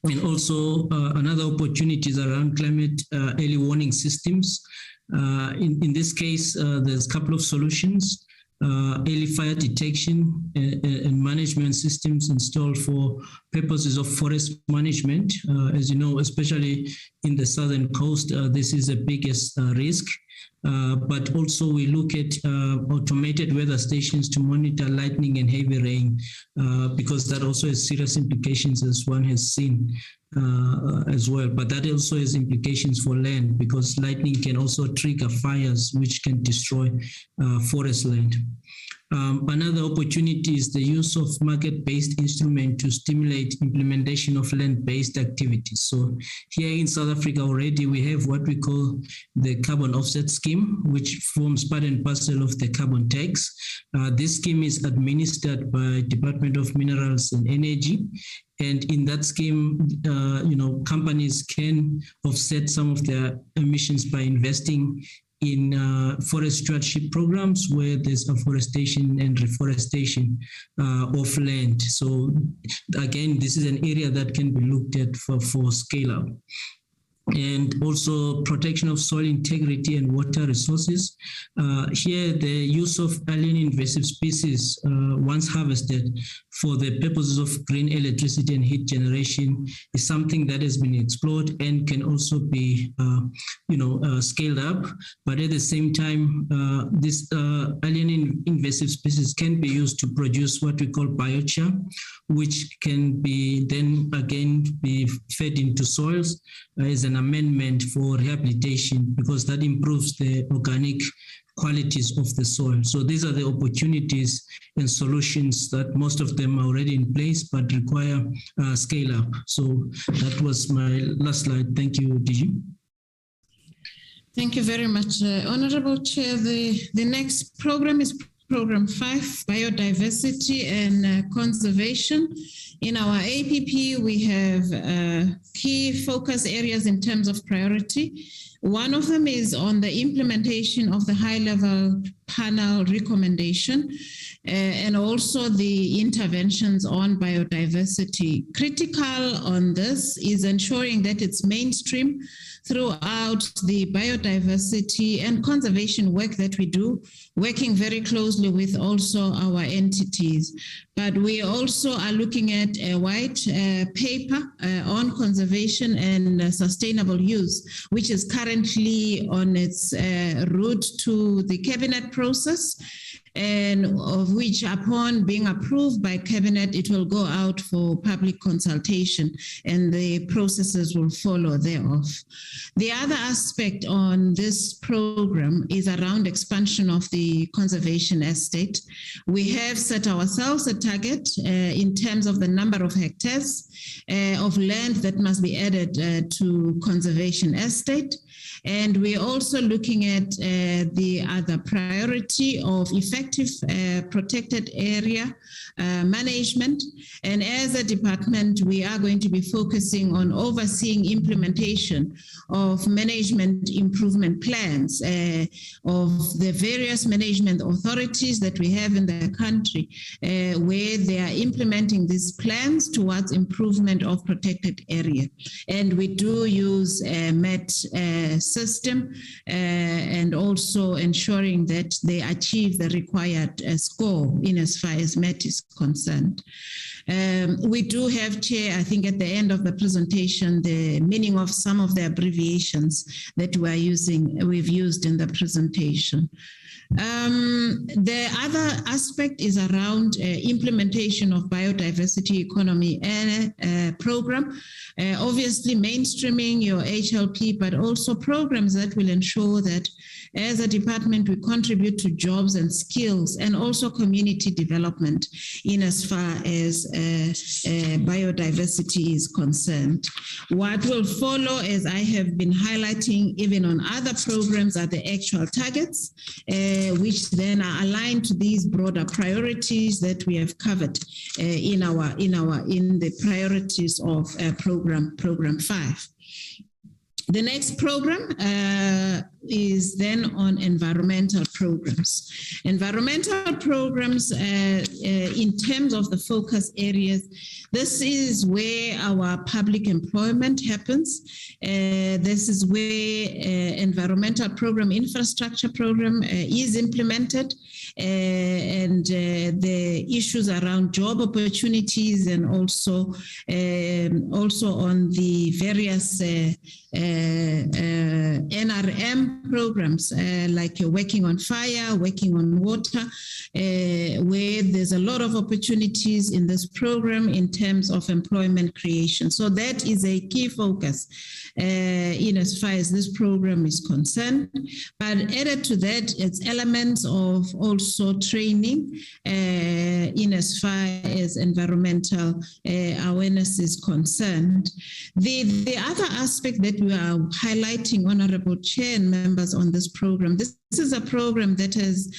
And also another opportunities around climate early warning systems. In this case, there's a couple of solutions. Early fire detection and management systems installed for purposes of forest management. As you know, especially in the southern coast, this is the biggest risk. But also we look at automated weather stations to monitor lightning and heavy rain, because that also has serious implications, as one has seen as well. But that also has implications for land, because lightning can also trigger fires which can destroy forest land. Another opportunity is the use of market-based instrument to stimulate implementation of land-based activities. So here in South Africa already we have what we call the carbon offset scheme, which forms part and parcel of the carbon tax. This scheme is administered by Department of Minerals and Energy. And in that scheme, companies can offset some of their emissions by investing in forest stewardship programs where there's afforestation and reforestation of land. So again, this is an area that can be looked at for scale up. And also protection of soil integrity and water resources. Here, the use of alien invasive species once harvested for the purposes of green electricity and heat generation is something that has been explored and can also be, scaled up. But at the same time, this alien invasive species can be used to produce what we call biochar, which can be then again be fed into soils as an amendment for rehabilitation, because that improves the organic qualities of the soil. So these are the opportunities and solutions that most of them are already in place, but require scale up. So that was my last slide. Thank you, DG. Thank you very much, Honorable Chair. The next program is Program 5, Biodiversity and Conservation. In our APP, we have key focus areas in terms of priority. One of them is on the implementation of the high-level panel recommendation and also the interventions on biodiversity. Critical on this is ensuring that it's mainstream throughout the biodiversity and conservation work that we do, working very closely with also our entities. But we also are looking at a white paper on conservation and sustainable use, which is currently on its route to the cabinet process, and of which, upon being approved by cabinet, it will go out for public consultation and the processes will follow thereof. The other aspect on this program is around expansion of the conservation estate. We have set ourselves a target in terms of the number of hectares of land that must be added to conservation estate. And we're also looking at the other priority of effective protected area management. And as a department, we are going to be focusing on overseeing implementation of management improvement plans of the various management authorities that we have in the country, where they are implementing these plans towards improvement of protected area. And we do use a MET system and also ensuring that they achieve the required score in as far as MET is concerned. We do have, Chair, I think at the end of the presentation, the meaning of some of the abbreviations that we've used in the presentation. The other aspect is around implementation of biodiversity economy program. Obviously mainstreaming your HLP, but also programs that will ensure that as a department, we contribute to jobs and skills and also community development in as far as biodiversity is concerned. What will follow, as I have been highlighting even on other programs, are the actual targets, which then are aligned to these broader priorities that we have covered in the priorities of program 5. The next program is then on environmental programs. Environmental programs, in terms of the focus areas, this is where our public employment happens. This is where environmental program, infrastructure program is implemented, and the issues around job opportunities, and also on the various NRM programs, like you're working on fire, working on water, where there's a lot of opportunities in this program in terms of employment creation. So that is a key focus in as far as this program is concerned. But added to that, it's elements of also training in as far as environmental awareness is concerned. The other aspect that we are highlighting, Honorable Chair and members, on this program, this is a program that has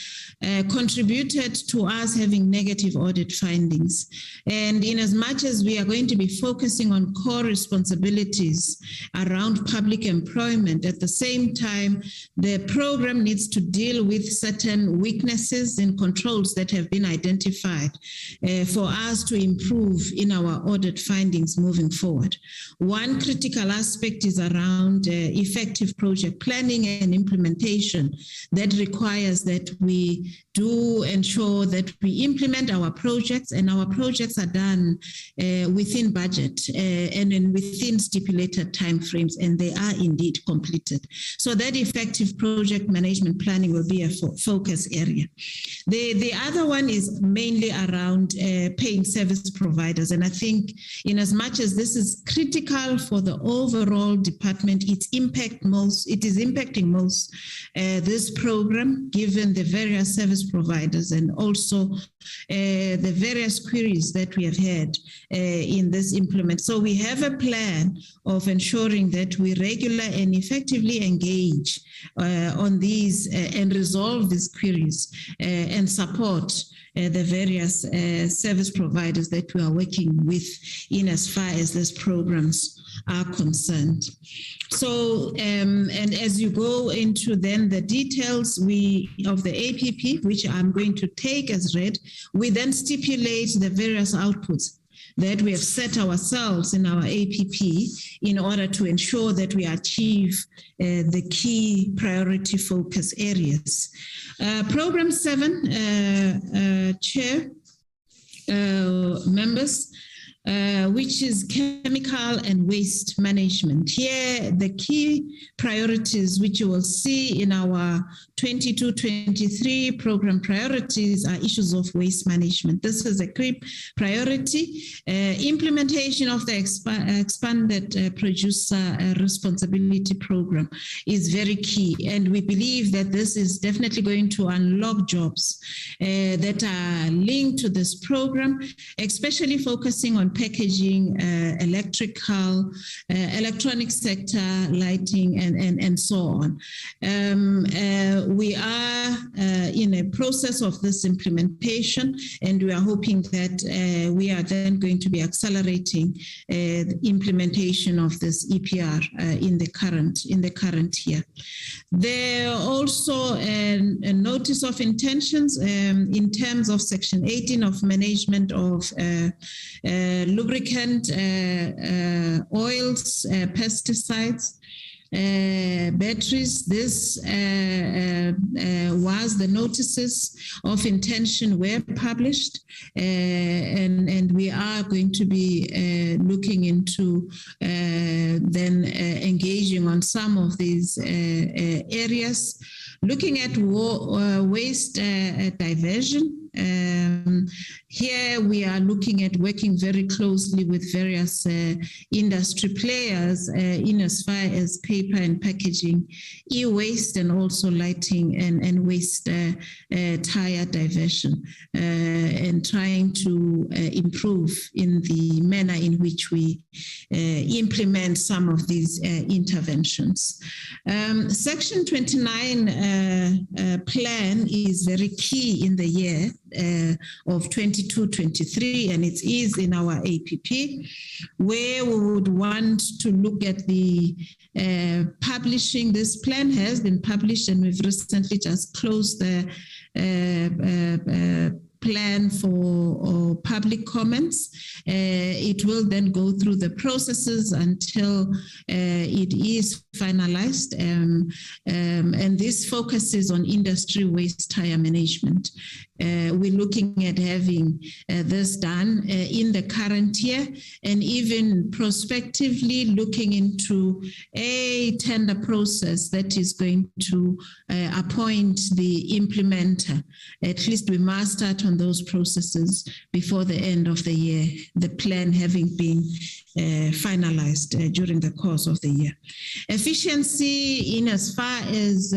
contributed to us having negative audit findings. And in as much as we are going to be focusing on core responsibilities around public employment, at the same time, the program needs to deal with certain weaknesses and controls that have been identified for us to improve in our audit findings moving forward. One critical aspect is around effective project planning and implementation that requires that we do ensure that we implement our projects, and our projects are done within budget and within stipulated timeframes, and they are indeed completed. So that effective project management planning will be a focus area. The other one is mainly around paying service providers, and I think in as much as this is critical for the overall department, it is impacting most this program, given the various service providers and also the various queries that we have had in this implement. So we have a plan of ensuring that we regularly and effectively engage on these and resolve these queries and support the various service providers that we are working with in as far as these programs are concerned. So, and as you go into then the details of the APP, which I'm going to take as read, we then stipulate the various outputs that we have set ourselves in our APP in order to ensure that we achieve the key priority focus areas. Program 7, Chair, members, which is chemical and waste management. Here, the key priorities which you will see in our 22-23 program priorities are issues of waste management. This is a key priority. Implementation of the expanded producer responsibility program is very key, and we believe that this is definitely going to unlock jobs that are linked to this program, especially focusing on packaging, electronic sector, lighting, and so on. We are in a process of this implementation, and we are hoping that we are then going to be accelerating the implementation of this EPR in the current year. There are also a notice of intentions in terms of Section 18 of management of lubricant, oils, pesticides, batteries. This was the notices of intention were published, and we are going to be looking into then engaging on some of these areas. Looking at waste diversion, here we are looking at working very closely with various industry players in as far as paper and packaging, e-waste, and also lighting and waste tire diversion, and trying to improve in the manner in which we implement some of these interventions. Section 29 plan is very key in the year of 22-23, and it is in our APP, where we would want to look at the publishing. This plan has been published, and we've recently just closed the plan for public comments. It will then go through the processes until it is finalized, and this focuses on industry waste tire management. We're looking at having this done in the current year, and even prospectively looking into a tender process that is going to appoint the implementer. At least we must start on those processes before the end of the year, the plan having been finalized during the course of the year. Efficiency in as far as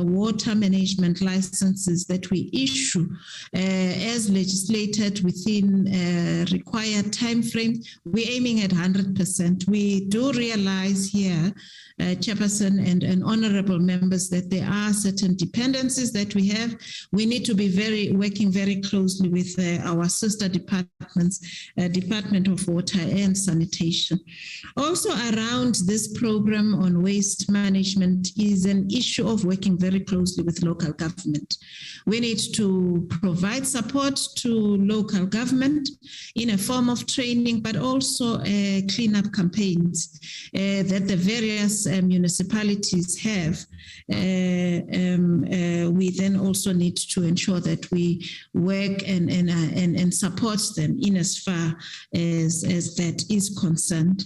water management licenses that we issue as legislated within required time frame, we're aiming at 100%. We do realize here, Chairperson and honorable members, that there are certain dependencies that we have. We need to be working very closely with our sister departments, Department of Water and Sanitation. Also around this program on waste management is an issue of working very closely with local government. We need to provide support to local government in a form of training, but also cleanup campaigns that the various municipalities have. We then also need to ensure that we work and support them in as far as that is concerned.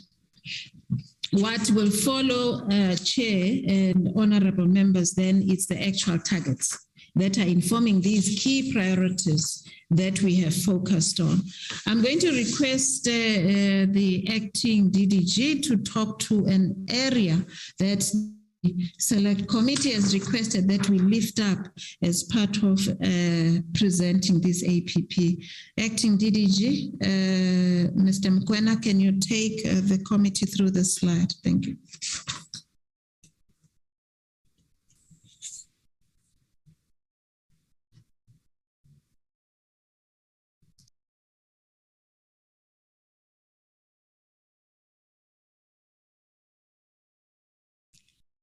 What will follow, Chair and honorable members, then is the actual targets that are informing these key priorities that we have focused on. I'm going to request the acting DDG to talk to an area that the Select Committee has requested that we lift up as part of presenting this APP. Acting DDG, Mr. Mkwena, can you take the committee through the slide? Thank you.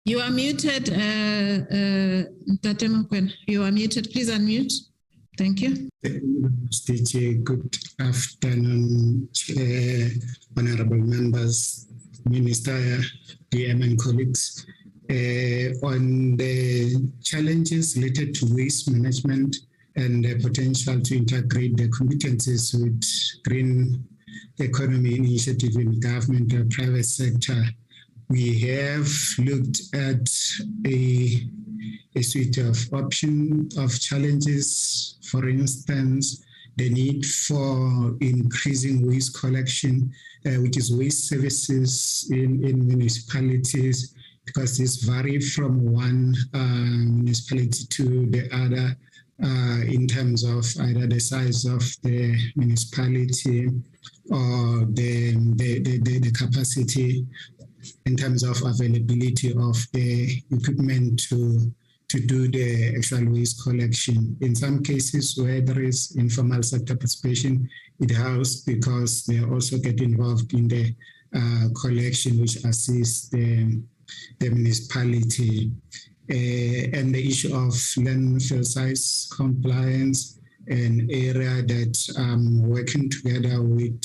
You are muted, Tate Mkwena. You are muted. Please unmute. Thank you. Good afternoon, Chair, honorable members, Minister, PM, and colleagues. On the challenges related to waste management and the potential to integrate the competencies with green economy initiative in government or private sector, we have looked at a suite of options of challenges. For instance, the need for increasing waste collection, which is waste services in municipalities, because these vary from one municipality to the other in terms of either the size of the municipality or the capacity in terms of availability of the equipment to do the actual waste collection. In some cases where there is informal sector participation, it helps because they also get involved in the collection, which assists the municipality. And the issue of landfill size compliance, an area that working together with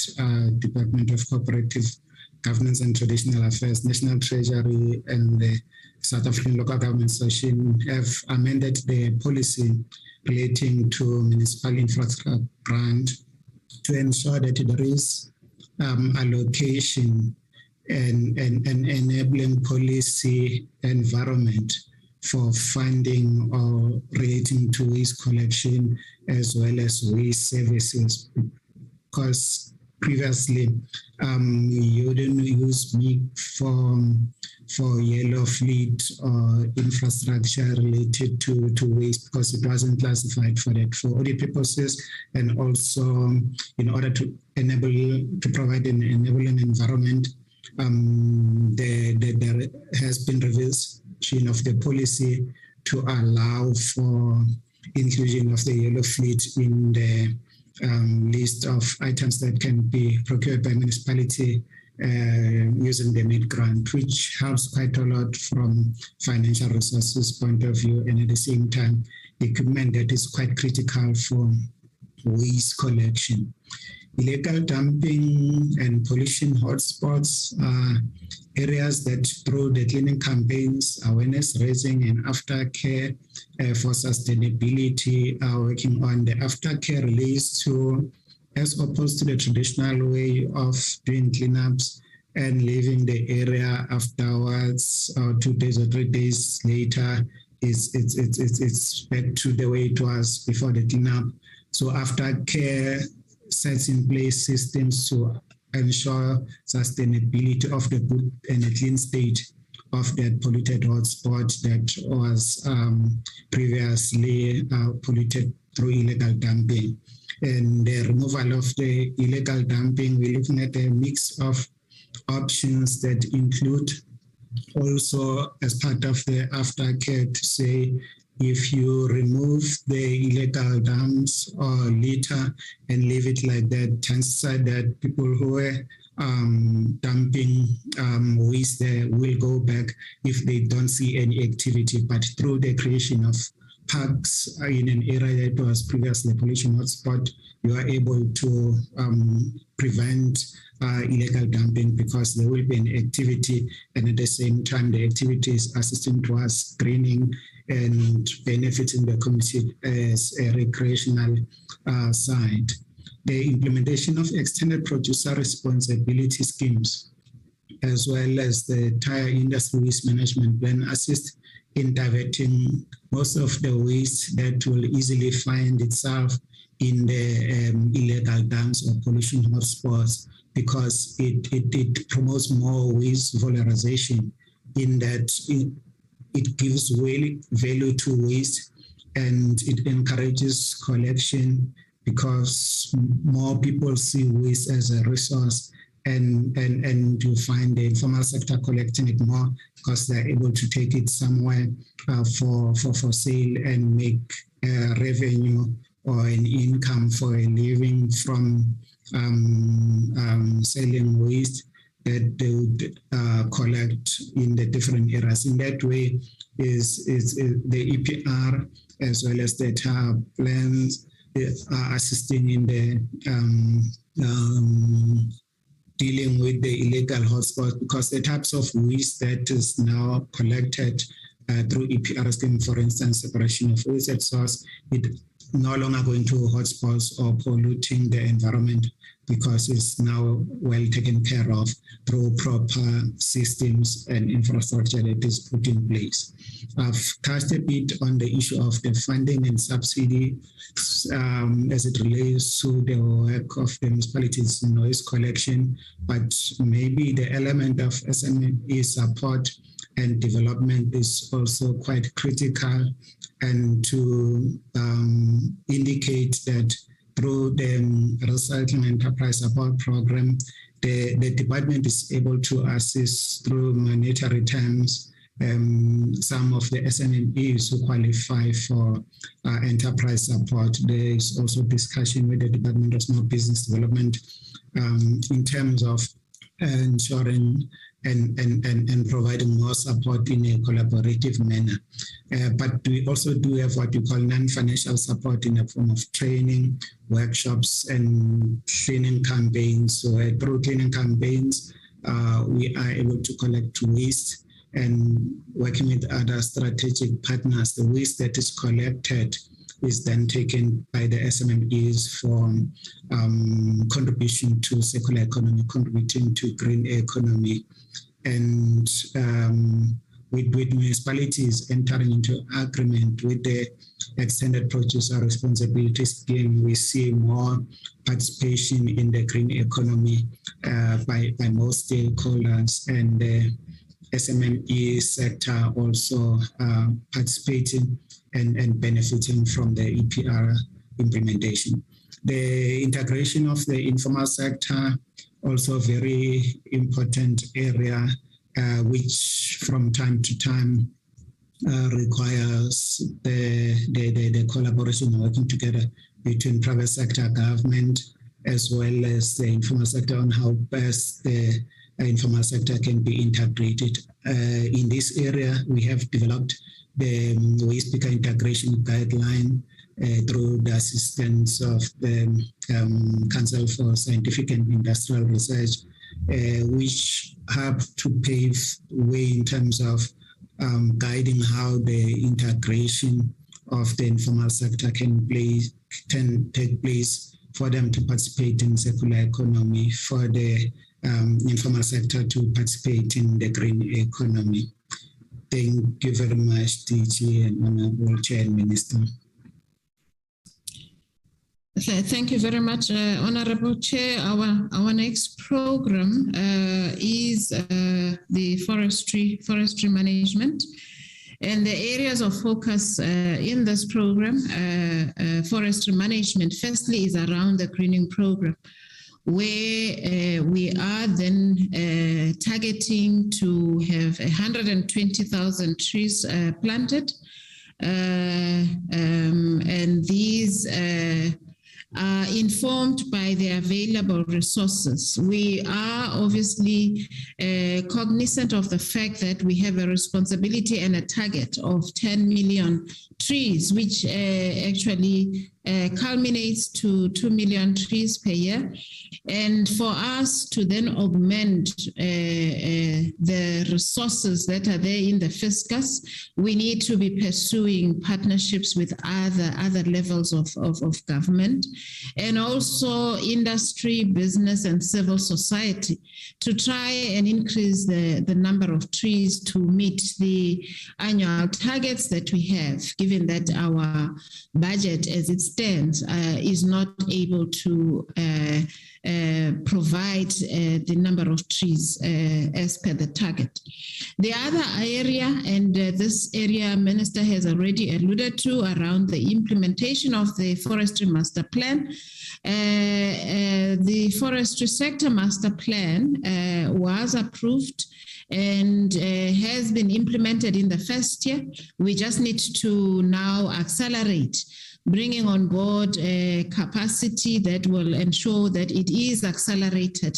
Department of Cooperative Governance and Traditional Affairs, National Treasury, and the South African Local Government Association have amended the policy relating to municipal infrastructure grant to ensure that there is allocation and enabling policy environment for funding or relating to waste collection as well as waste services, because previously you didn't use MIG for yellow fleet or infrastructure related to waste because it wasn't classified for that, for audit purposes, and also in order to provide an enabling environment. There has been revision of the policy to allow for inclusion of the yellow fleet in the list of items that can be procured by municipality using the NET grant, which helps quite a lot from financial resources point of view, and at the same time, equipment that is quite critical for waste collection. Illegal dumping and pollution hotspots are areas that through the cleaning campaigns, awareness raising and aftercare for sustainability are working on. The aftercare relates to, as opposed to the traditional way of doing cleanups and leaving the area afterwards, or 2 days or 3 days later, it's back to the way it was before the cleanup. So aftercare sets in place systems to ensure sustainability of the good and a clean state of that polluted hotspot that was previously polluted through illegal dumping. And the removal of the illegal dumping, we're looking at a mix of options that include also, as part of the aftercare, to say, if you remove the illegal dumps or litter and leave it like that, chances are that people who were dumping waste there will go back if they don't see any activity. But through the creation of parks in an area that was previously a pollution hotspot, you are able to prevent illegal dumping because there will be an activity, and at the same time the activity is assisting towards greening and benefiting the community as a recreational side. The implementation of extended producer responsibility schemes, as well as the tire industry waste management plan, assist in diverting most of the waste that will easily find itself in the illegal dumps or pollution hotspots, because it promotes more waste valorization in that it gives value to waste, and it encourages collection because more people see waste as a resource, and you find the informal sector collecting it more because they're able to take it somewhere for sale and make revenue or an income for a living from selling waste that they would collect in the different areas. In that way, is the EPR as well as the TAR plans are assisting in the dealing with the illegal hotspots, because the types of waste that is now collected through EPR scheme, for instance, separation of waste at source, it no longer going to hotspots or polluting the environment because it's now well taken care of through proper systems and infrastructure that is put in place. I've touched a bit on the issue of the funding and subsidy as it relates to the work of the municipalities in noise collection, but maybe the element of SME support and development is also quite critical, and to indicate that through the Recycling Enterprise Support Program, the department is able to assist through monetary terms some of the SMEs who qualify for enterprise support. There is also discussion with the Department of Small Business Development in terms of ensuring and providing more support in a collaborative manner. But we also do have what we call non-financial support in the form of training, workshops, and cleaning campaigns. So through cleaning campaigns, we are able to collect waste, and working with other strategic partners, the waste that is collected is then taken by the SMMEs for contribution to circular economy, contributing to green economy. And with municipalities entering into agreement with the Extended Producer Responsibility Scheme, we see more participation in the green economy by most stakeholders, and the SMME sector also participating and benefiting from the EPR implementation. The integration of the informal sector, also a very important area, which from time to time requires the collaboration and working together between private sector, government, as well as the informal sector on how best the informal sector can be integrated. In this area, we have developed the waste picker integration guideline through the assistance of the Council for Scientific and Industrial Research, which have to pave way in terms of guiding how the integration of the informal sector can take place for them to participate in circular economy, for the informal sector to participate in the green economy. Thank you very much, DG and Honorable Chair and Minister. Thank you very much, Honorable Chair. Our next program is the forestry management. And the areas of focus in this program, forestry management, firstly is around the greening program, where we are then targeting to have 120,000 trees planted. And these are informed by the available resources. We are obviously cognizant of the fact that we have a responsibility and a target of 10 million trees, which actually culminates to 2 million trees per year. And for us to then augment the resources that are there in the fiscus, we need to be pursuing partnerships with other levels of government, and also industry, business, and civil society to try and increase the number of trees to meet the annual targets that we have, given that our budget as it stands is not able to provide the number of trees as per the target. The other area, and this area Minister has already alluded to, around the implementation of the Forestry Master Plan. The Forestry Sector Master Plan was approved and has been implemented in the first year. We just need to now accelerate, bringing on board capacity that will ensure that it is accelerated,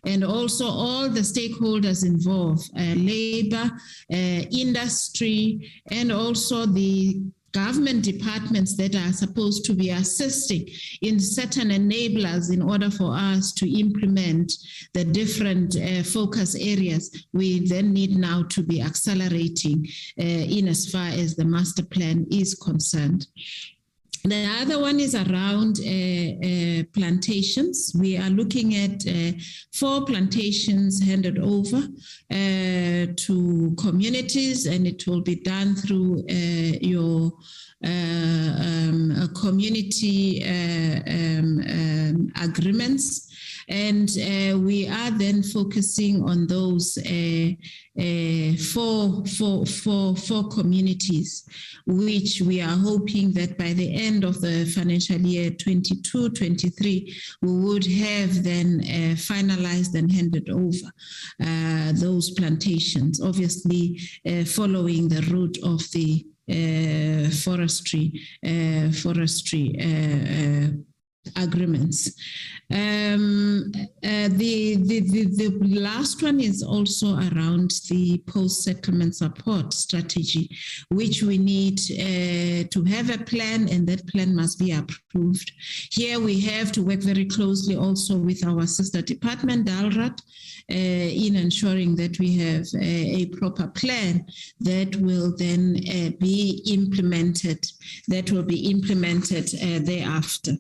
and also all the stakeholders involved, labor, industry, and also the government departments that are supposed to be assisting in certain enablers in order for us to implement the different focus areas. We then need now to be accelerating in as far as the master plan is concerned. The other one is around plantations. We are looking at 4 plantations handed over to communities, and it will be done through your community agreements. And we are then focusing on those four communities, which we are hoping that by the end of the financial year 22-23, we would have then finalized and handed over those plantations, obviously following the route of the forestry agreements. The last one is also around the post-settlement support strategy, which we need to have a plan, and that plan must be approved. Here we have to work very closely also with our sister department, DALRAT, in ensuring that we have a proper plan that will then be implemented, thereafter.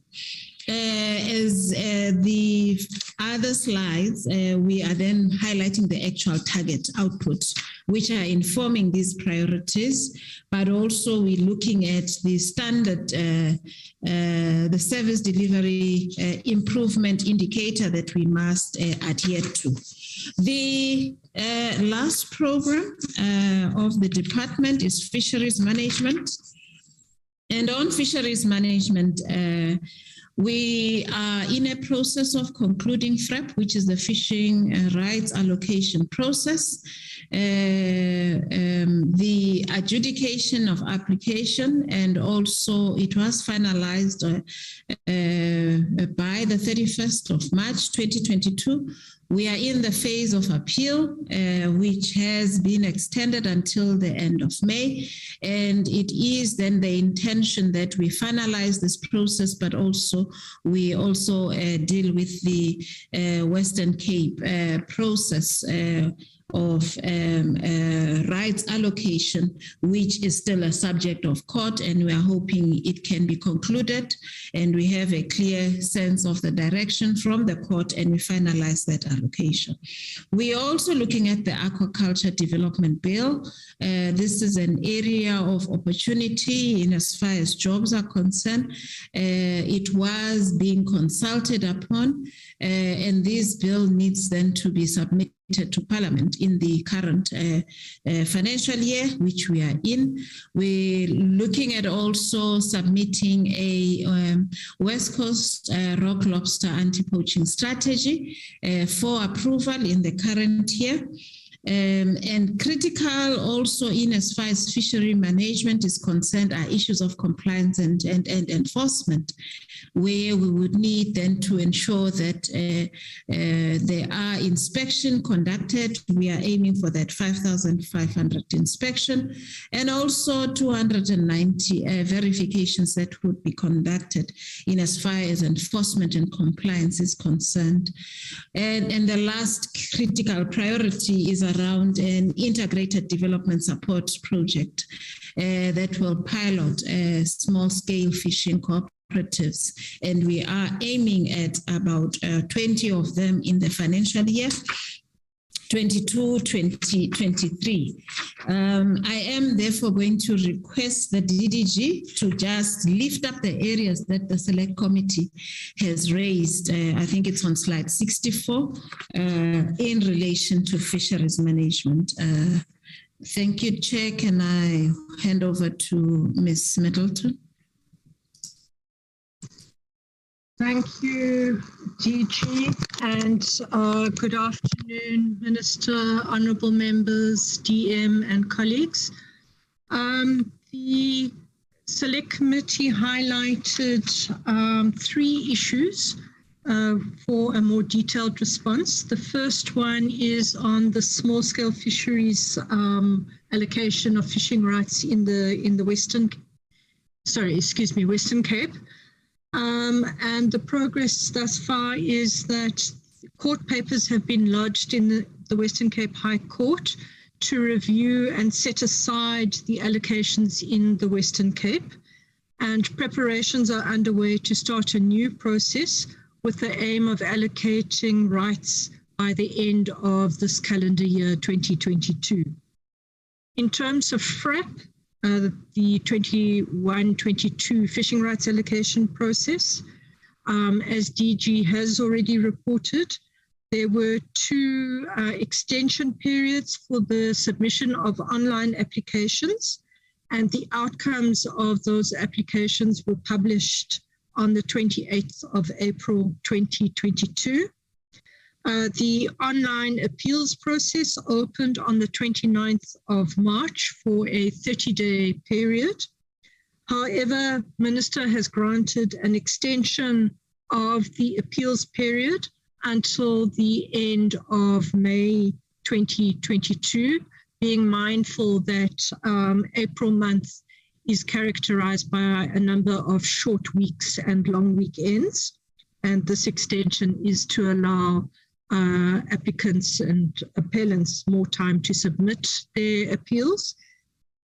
As the other slides, we are then highlighting the actual target output, which are informing these priorities, but also we're looking at the standard, the service delivery improvement indicator that we must adhere to. The last program of the department is Fisheries Management. And on Fisheries Management, we are in a process of concluding FRAP, which is the Fishing Rights Allocation process. The adjudication of application, and also it was finalized by the 31st of March 2022. We are in the phase of appeal, which has been extended until the end of May. And it is then the intention that we finalize this process, but also we also deal with the Western Cape process of rights allocation, which is still a subject of court, and we are hoping it can be concluded and we have a clear sense of the direction from the court and we finalize that allocation. We are also looking at the Aquaculture Development Bill. This is an area of opportunity in as far as jobs are concerned. It was being consulted upon, and this bill needs then to be submitted to Parliament in the current financial year, which we are in. We're looking at also submitting a West Coast rock lobster anti-poaching strategy for approval in the current year. And critical also in as far as fishery management is concerned are issues of compliance and enforcement, where we would need then to ensure that there are inspection conducted. We are aiming for that 5,500 inspection, and also 290 verifications that would be conducted in as far as enforcement and compliance is concerned. And the last critical priority is around an integrated development support project that will pilot small-scale fishing cooperatives. And we are aiming at about 20 of them in the financial year 22-2023. I am therefore going to request the DDG to just lift up the areas that the Select Committee has raised. I think it's on slide 64 in relation to fisheries management. Thank you, Chair. Can I hand over to Ms. Middleton? Thank you, DG, and good afternoon, Minister, honourable members, DM and colleagues. The Select Committee highlighted 3 issues for a more detailed response. The first one is on the small-scale fisheries allocation of fishing rights in the Western Cape. And the progress thus far is that court papers have been lodged in the Western Cape High Court to review and set aside the allocations in the Western Cape. And preparations are underway to start a new process with the aim of allocating rights by the end of this calendar year 2022. In terms of FRAP, the 21-22 fishing rights allocation process, as DG has already reported, there were 2 extension periods for the submission of online applications, and the outcomes of those applications were published on the 28th of April 2022. The online appeals process opened on the 29th of March for a 30-day period. However, Minister has granted an extension of the appeals period until the end of May 2022, being mindful that April month is characterized by a number of short weeks and long weekends. And this extension is to allow applicants and appellants more time to submit their appeals.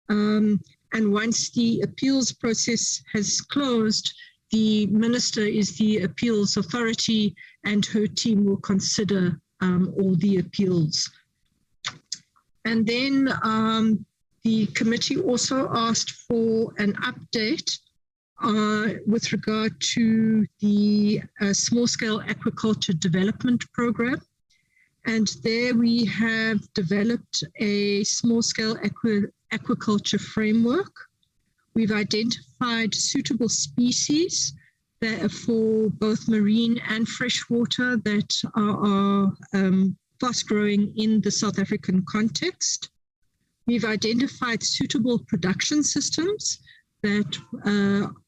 And once the appeals process has closed, the Minister is the Appeals Authority, and her team will consider all the appeals. And then the committee also asked for an update with regard to the small-scale aquaculture development program. And there we have developed a small-scale aquaculture framework. We've identified suitable species that are for both marine and freshwater that are fast-growing in the South African context. We've identified suitable production systems that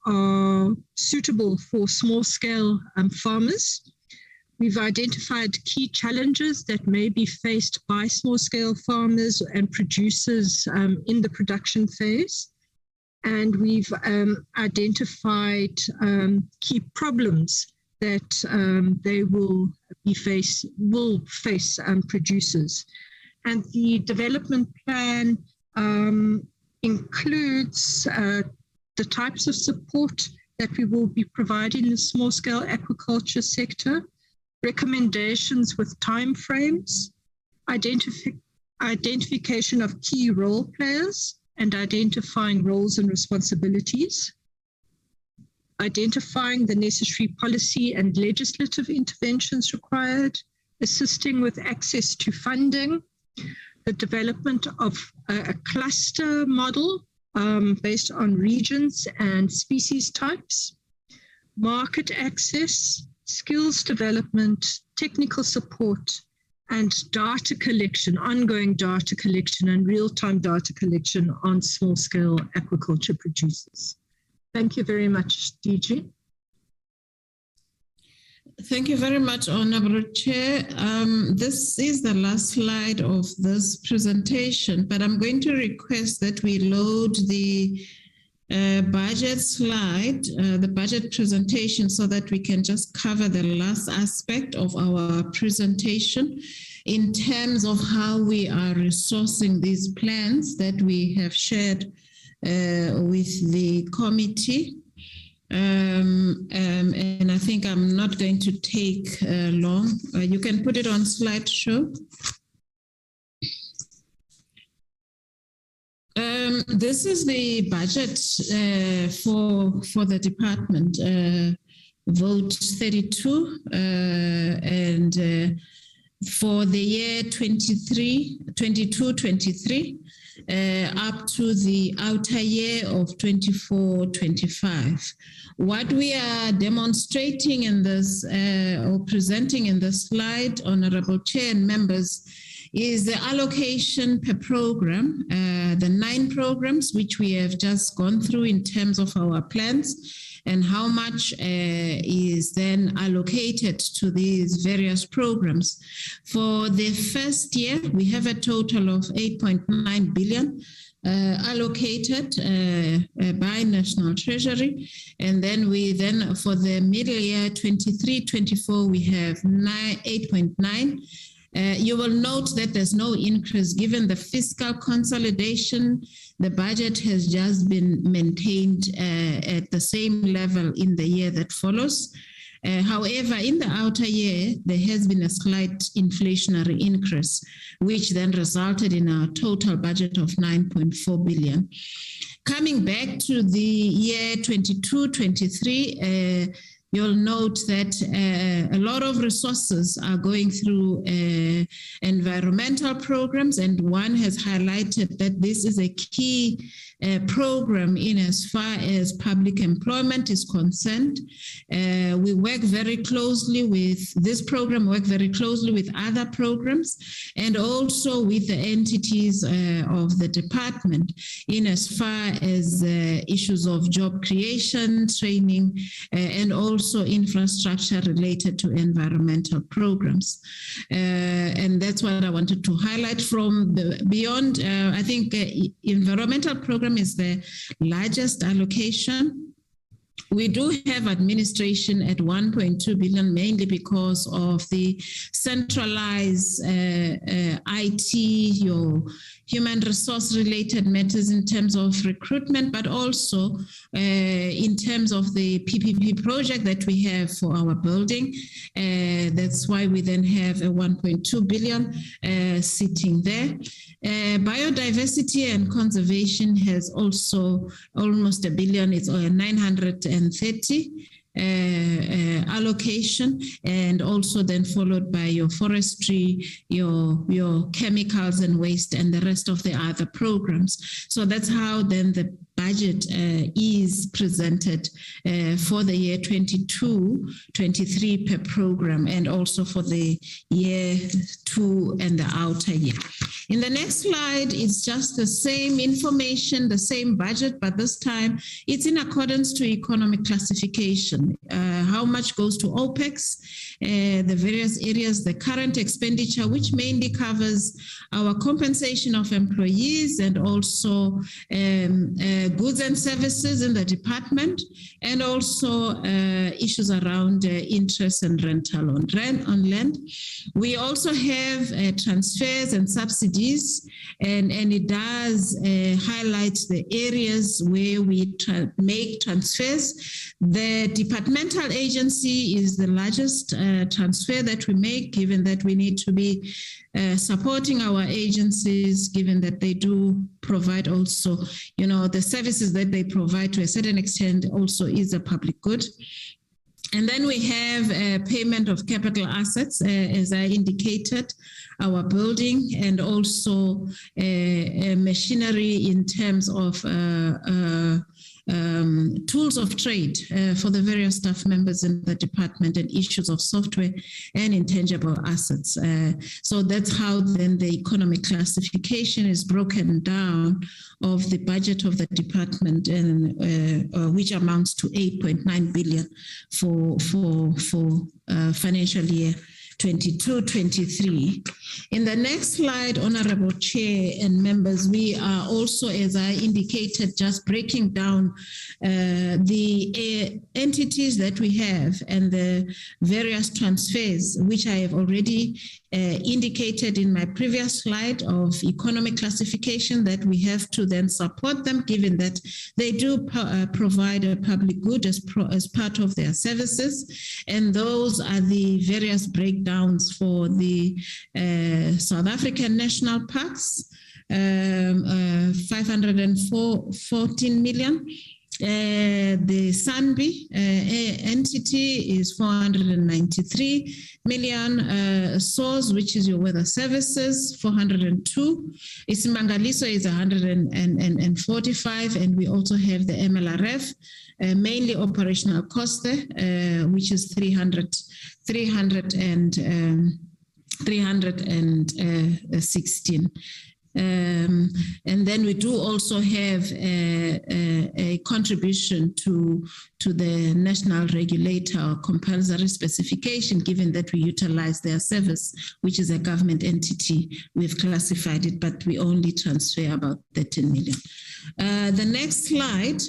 are suitable for small-scale farmers. We've identified key challenges that may be faced by small-scale farmers and producers in the production phase. And we've identified key problems that they will face producers. And the development plan includes the types of support that we will be providing the small-scale aquaculture sector, recommendations with timeframes, identification of key role players, and identifying roles and responsibilities, identifying the necessary policy and legislative interventions required, assisting with access to funding, the development of a cluster model based on regions and species types, market access, skills development, technical support, and data collection, ongoing data collection and real-time data collection on small-scale aquaculture producers. Thank you very much, DG. Thank you very much, Honourable Chair. This is the last slide of this presentation, but I'm going to request that we load the budget slide, the budget presentation, so that we can just cover the last aspect of our presentation in terms of how we are resourcing these plans that we have shared with the committee. And I think I'm not going to take long. You can put it on slideshow. This is the budget for the department, vote 32, and for the year 22-23, up to the outer year of 24-25. What we are demonstrating in this or presenting in this slide, Honourable Chair and members, is the allocation per program, the 9 programs which we have just gone through in terms of our plans, and how much is then allocated to these various programs. For the first year, we have a total of 8.9 billion allocated by National Treasury. And then for the middle year, 23-24, we have 8.9. You will note that there's no increase given the fiscal consolidation. The budget has just been maintained at the same level in the year that follows. However, in the outer year, there has been a slight inflationary increase, which then resulted in our total budget of 9.4 billion. Coming back to the year 22-23, you'll note that a lot of resources are going through environmental programs, and one has highlighted that this is a key program in as far as public employment is concerned. We work very closely with this program, work very closely with other programs, and also with the entities of the department in as far as issues of job creation, training, and also infrastructure related to environmental programs. And that's what I wanted to highlight from beyond. I think environmental program is the largest allocation We do have administration at 1.2 billion, mainly because of the centralized IT, your human resource related matters in terms of recruitment, but also in terms of the PPP project that we have for our building. That's why we then have a 1.2 billion sitting there. Biodiversity and conservation has also almost $1 billion. It's 930 allocation, and also then followed by your forestry, your chemicals and waste, and the rest of the other programs. So that's how then the budget is presented for the year 22-23 per program, and also for the year 2 and the outer year. In the next slide, it's just the same information, the same budget, but this time it's in accordance to economic classification. How much goes to OPEX, the various areas, the current expenditure, which mainly covers our compensation of employees and also goods and services in the department, and also issues around interest and rental on land. We also have transfers and subsidies, and it does highlight the areas where we make transfers. The departmental agency is the largest transfer that we make, given that we need to be supporting our agencies, given that they do provide also, the services that they provide to a certain extent also is a public good. And then we have payment of capital assets, as I indicated, our building, and also machinery in terms of tools of trade for the various staff members in the department, and issues of software and intangible assets. So that's how then the economic classification is broken down of the budget of the department, and which amounts to 8.9 billion for financial year 22-23. In the next slide, Honorable Chair and members, we are also, as I indicated, just breaking down the entities that we have and the various transfers, which I have already indicated in my previous slide of economic classification, that we have to then support them, given that they do provide a public good as part of their services. And those are the various breakdowns for the South African national parks, 514 million. The Sanbi entity is 493 million. SOURCE, which is your weather services, 402. Isimangaliso is 145, and we also have the MLRF, mainly operational cost there, which is 316. And then we do also have a contribution to the national regulator compulsory specification, given that we utilize their service, which is a government entity. We've classified it, but we only transfer about 13 million. The next slide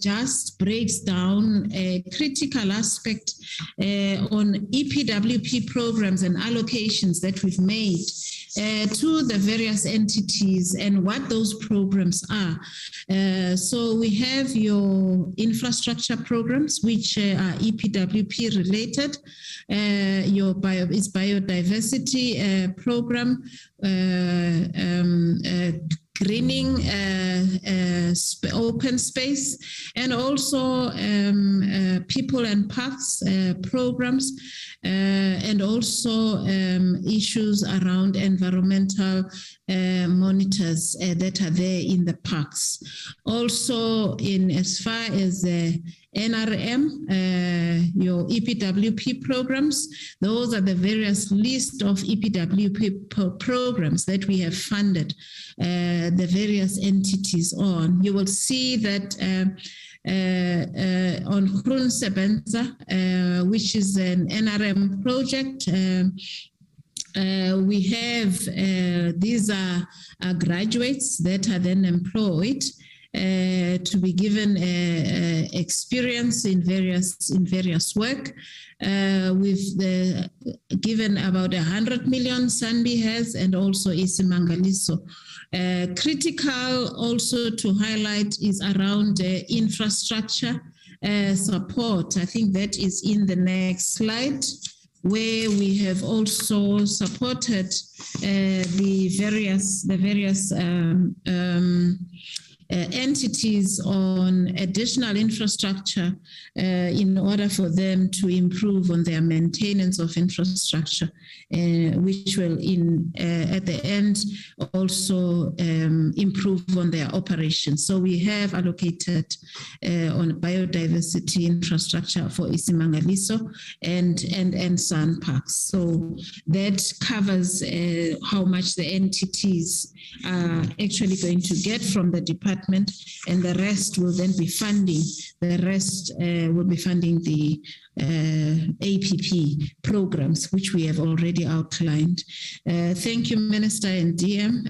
just breaks down a critical aspect on EPWP programs and allocations that we've made to the various entities and what those programs are. So we have your infrastructure programs, which are EPWP related, your biodiversity program, greening open space, and also people and parks programs, and also issues around environmental monitors that are there in the parks. Also, in as far as the NRM, your EPWP programs, those are the various list of EPWP programs that we have funded the various entities on. You will see that on Groen Sebenza, which is an NRM project, we have, these are graduates that are then employed to be given experience in various work. We've given about 100 million Sanbi has, and also Isimangaliso. Critical also to highlight is around infrastructure support. I think that is in the next slide, where we have also supported the various entities on additional infrastructure in order for them to improve on their maintenance of infrastructure, which will at the end also improve on their operations. So we have allocated on biodiversity infrastructure for Isimangaliso and Sun Parks. So that covers how much the entities are actually going to get from the department, and the rest will then be funding. The rest will be funding the APP programs, which we have already outlined. Thank you, Minister and DM.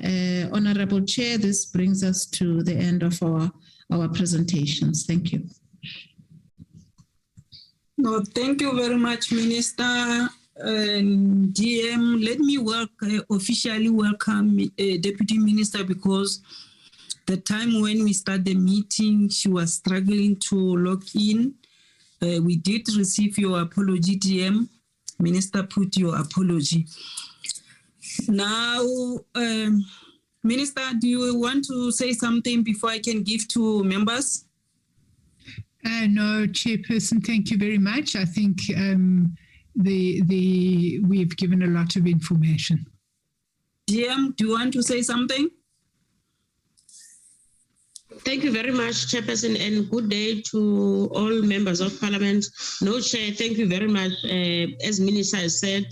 Honorable Chair, this brings us to the end of our presentations. Thank you. No, thank you very much, Minister and DM. Let me officially welcome Deputy Minister, because the time when we start the meeting, she was struggling to log in. We did receive your apology, DM. Minister, put your apology. Now, Minister, do you want to say something before I can give to members? No, Chairperson, thank you very much. I think we've given a lot of information. DM, do you want to say something? Thank you very much, Chairperson, and good day to all members of Parliament. No, Chair, thank you very much. As Minister has said,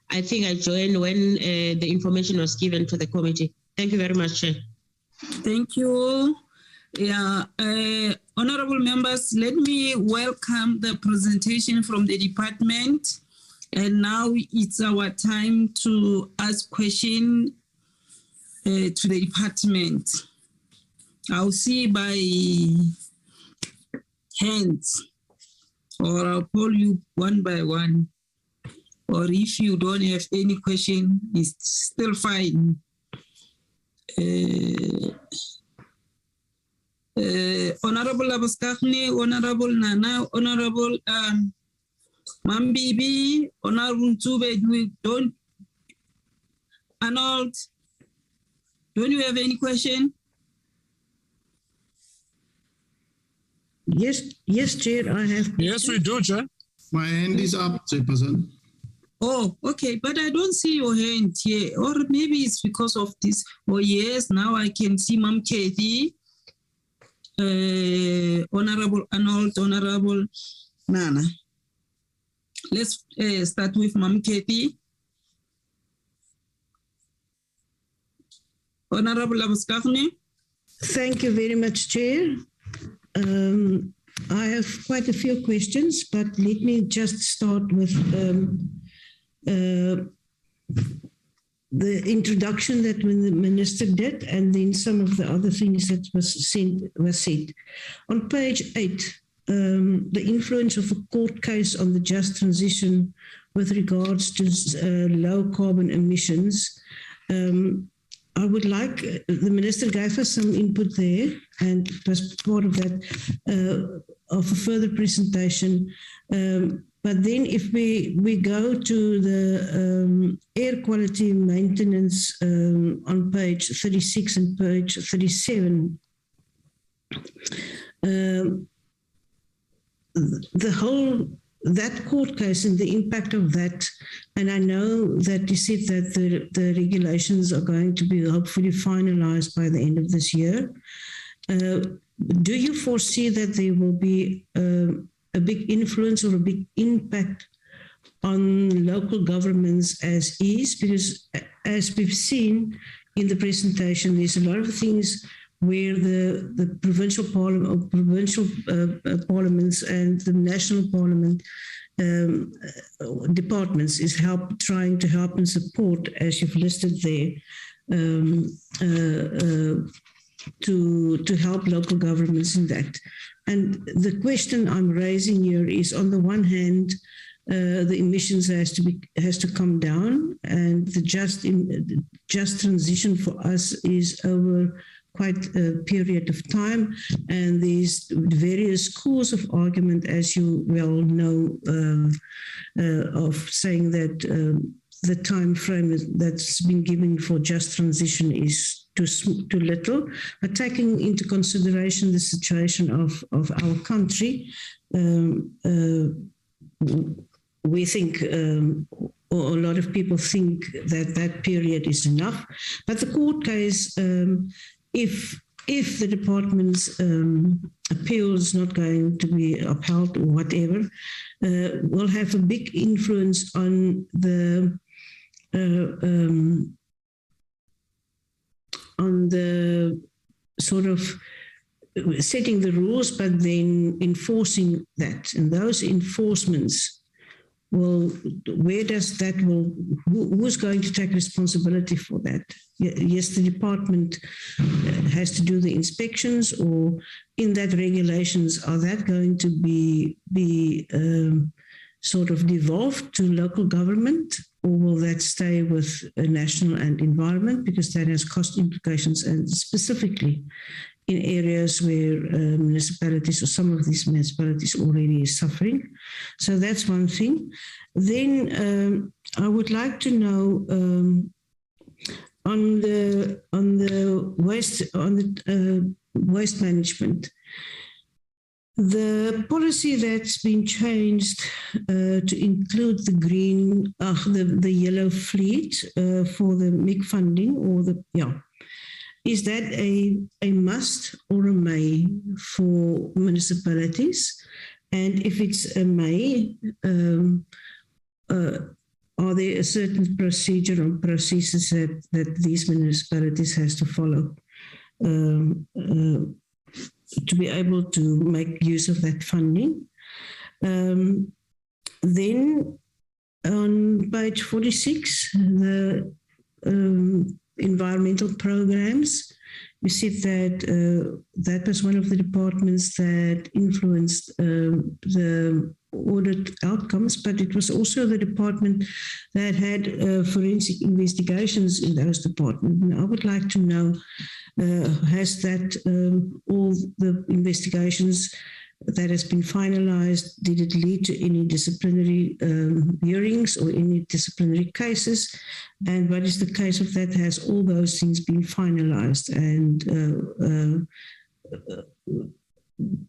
I think I joined when the information was given to the committee. Thank you very much, Chair. Thank you. Yeah, honorable members, let me welcome the presentation from the department. And now it's our time to ask questions to the department. I'll see by hands, or I'll call you one by one. Or if you don't have any question, it's still fine. Honorable Abaskachne, Honorable Nana, Honorable Mambibi, Honorable Tsube, Arnold, don't you have any question? Yes, Chair, I have. Yes, we do, Chair. My hand is up, Chairperson. Oh, okay, but I don't see your hand here. Or maybe it's because of this. Oh, yes, now I can see Mam Kathy, Honorable Arnold, Honorable Nana. Let's start with Mam Kathy. Honorable Abaskachne. Thank you very much, Chair. I have quite a few questions, but let me just start with the introduction that when the Minister did, and then some of the other things that was said. On page 8, the influence of a court case on the just transition with regards to low carbon emissions. I would like, the Minister gave us some input there, and it was part of that, of a further presentation. But then if we go to the air quality maintenance on page 36 and page 37, that court case and the impact of that, and I know that you said that the regulations are going to be hopefully finalized by the end of this year. Do you foresee that there will be a big influence or a big impact on local governments as is? Because as we've seen in the presentation, there's a lot of things where the provincial parliament or provincial parliaments and the national parliament departments is trying to help and support, as you've listed there, to help local governments in that. And the question I'm raising here is, on the one hand, the emissions has to come down, and the just transition for us is over quite a period of time, and there's various schools of argument, as you well know, of saying that the time frame that's been given for just transition is too little. But taking into consideration the situation of our country, we think, or a lot of people think, that that period is enough. But the court case, if the department's appeal is not going to be upheld or whatever, will have a big influence on the sort of setting the rules, but then enforcing that. And those enforcements will, who's going to take responsibility for that? Yes, the department has to do the inspections, or in that regulations, are that going to be sort of devolved to local government, or will that stay with national and environment, because that has cost implications, and specifically in areas where municipalities, or some of these municipalities, already is suffering. So that's one thing. Then I would like to know on the waste management, the policy that's been changed to include the green, the yellow fleet for the MIG funding, or is that a must or a may for municipalities? And if it's a may, are there a certain procedure or processes that these municipalities has to follow to be able to make use of that funding? Then on page 46, the environmental programs, we see that that was one of the departments that influenced the audit outcomes, but it was also the department that had forensic investigations in those departments. And I would like to know, has that all the investigations that has been finalized, did it lead to any disciplinary hearings or any disciplinary cases? And what is the case of that? Has all those things been finalized? And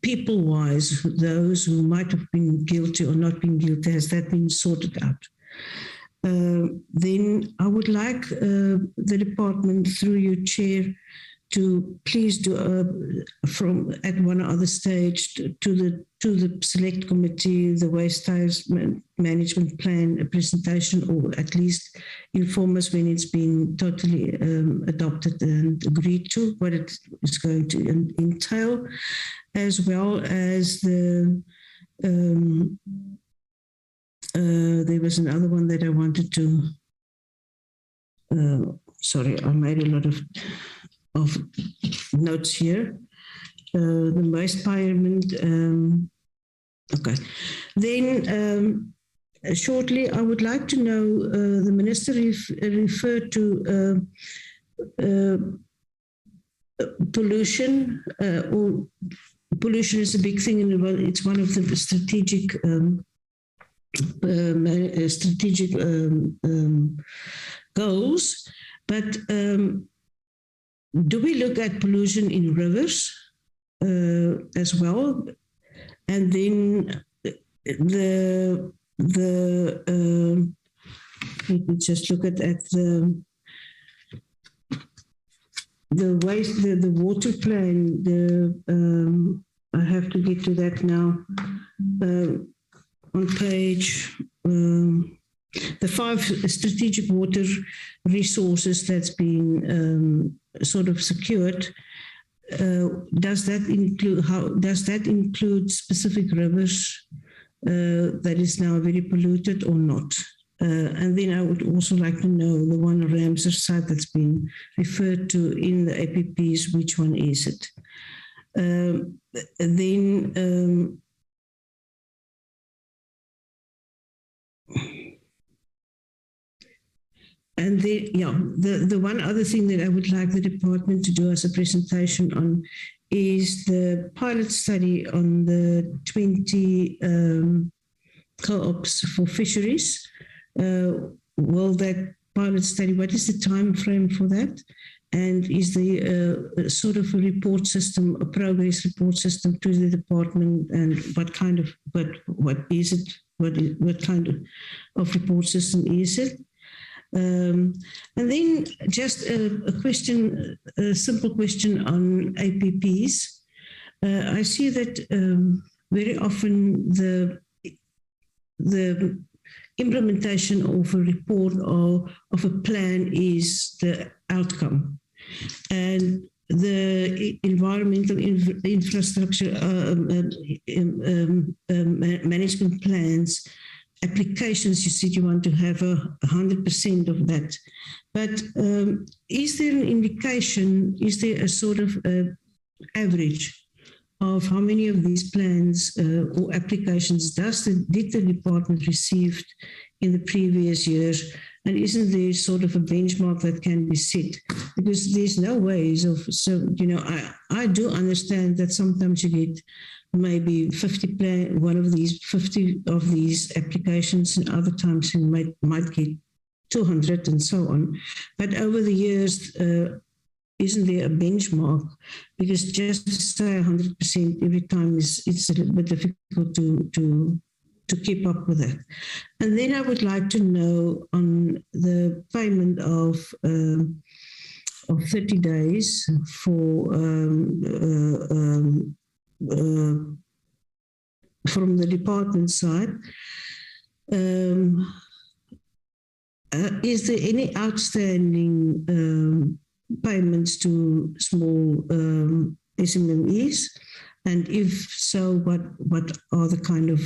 people-wise, those who might have been guilty or not been guilty, has that been sorted out? Then I would like the department, through your chair, to please do from at one other stage to the select committee, the waste management plan, a presentation, or at least inform us when it's been totally adopted and agreed to, what it is going to entail, as well as the there was another one that I wanted to. Sorry, I made a lot of notes here. The waste pyramid. Okay. Then shortly, I would like to know, the minister referred to pollution, or pollution is a big thing, and it's one of the strategic goals. But do we look at pollution in rivers as well? And then let me just look at the waste, the water plan. I have to get to that now. On page. The 5 strategic water resources that's been sort of secured, does that include specific rivers that is now very polluted or not? And then I would also like to know the one Ramsar site that's been referred to in the APPs, which one is it? And the one other thing that I would like the department to do as a presentation on is the pilot study on the 20 co-ops for fisheries. Will that pilot study, what is the time frame for that? And is the sort of a report system, a progress report system to the department, and what kind of, what is it? What kind of report system is it? And then just a question, a simple question on APPs. I see that very often the implementation of a report or of a plan is the outcome, and the environmental infrastructure management plans, applications, you said you want to have 100% of that. But is there an indication, is there a sort of average of how many of these plans or applications did the department received in the previous years? And isn't there sort of a benchmark that can be set? Because there's no ways of, so, you know, I do understand that sometimes you get maybe 50 of these applications, and other times you might get 200 and so on. But over the years, isn't there a benchmark? Because just to say 100% every time it's a little bit difficult to keep up with that. And then I would like to know on the payment of 30 days for from the department side. Is there any outstanding payments to small SMMEs? And if so, what are the kind of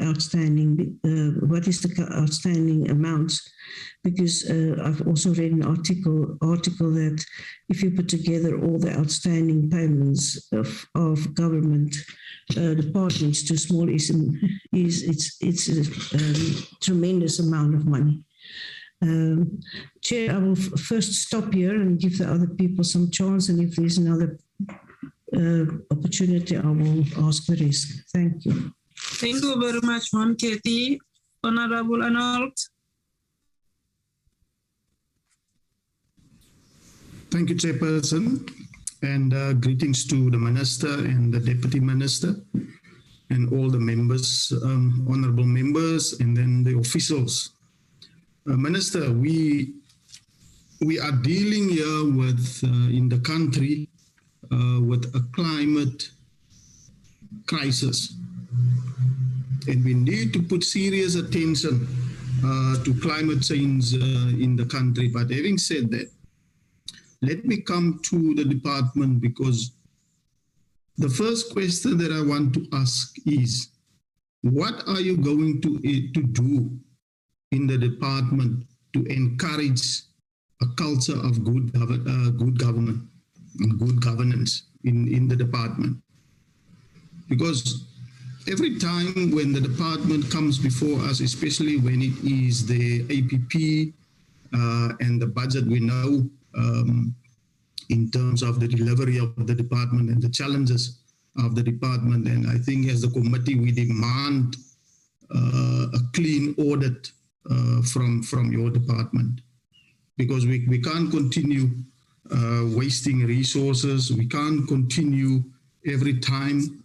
outstanding, what is the outstanding amounts? Because I've also read an article that if you put together all the outstanding payments of government departments to small SMEs, it's a tremendous amount of money. Chair, I will first stop here and give the other people some chance, and if there's another opportunity, I will ask the rest. Thank you. Thank you very much, Ma'am Kathy. Honorable Arnold. Thank you, Chairperson, and greetings to the Minister and the Deputy Minister and all the members, honorable members, and then the officials. Minister, we are dealing here with, in the country, with a climate crisis, and we need to put serious attention to climate change in the country. But having said that, let me come to the department, because the first question that I want to ask is, what are you going to do in the department to encourage a culture of good government and good governance in the department? Because every time when the department comes before us, especially when it is the APP and the budget, we know in terms of the delivery of the department and the challenges of the department. And I think as a committee, we demand a clean audit from your department, because we can't continue wasting resources. We can't continue every time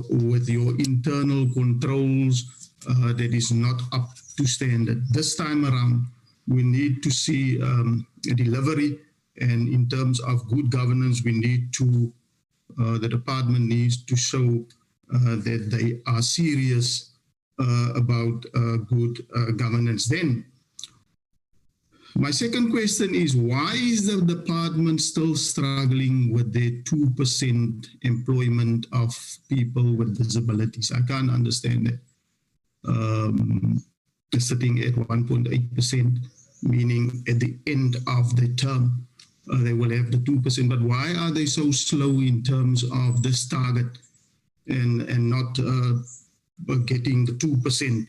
with your internal controls that is not up to standard. This time around, we need to see a delivery, and in terms of good governance, we need to, the department needs to show that they are serious about good governance. Then, my second question is, why is the department still struggling with the 2% employment of people with disabilities? I can't understand that. sitting at 1.8%, meaning at the end of the term, they will have the 2%. But why are they so slow in terms of this target and not getting the 2%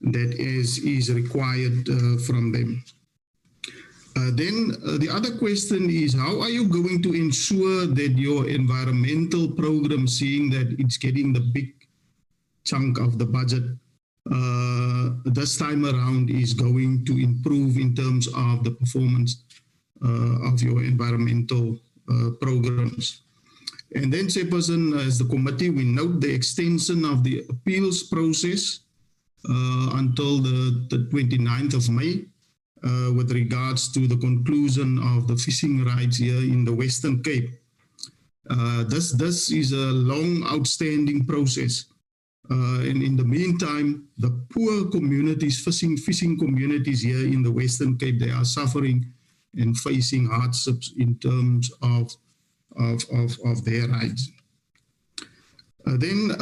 that is required from them? Then the other question is, how are you going to ensure that your environmental program, seeing that it's getting the big chunk of the budget this time around, is going to improve in terms of the performance of your environmental programs? And then, Chairperson, as the committee, we note the extension of the appeals process until the 29th of May with regards to the conclusion of the fishing rights here in the Western Cape. This is a long outstanding process. And in the meantime, the poor communities, fishing communities here in the Western Cape, they are suffering and facing hardships in terms of their rights. Then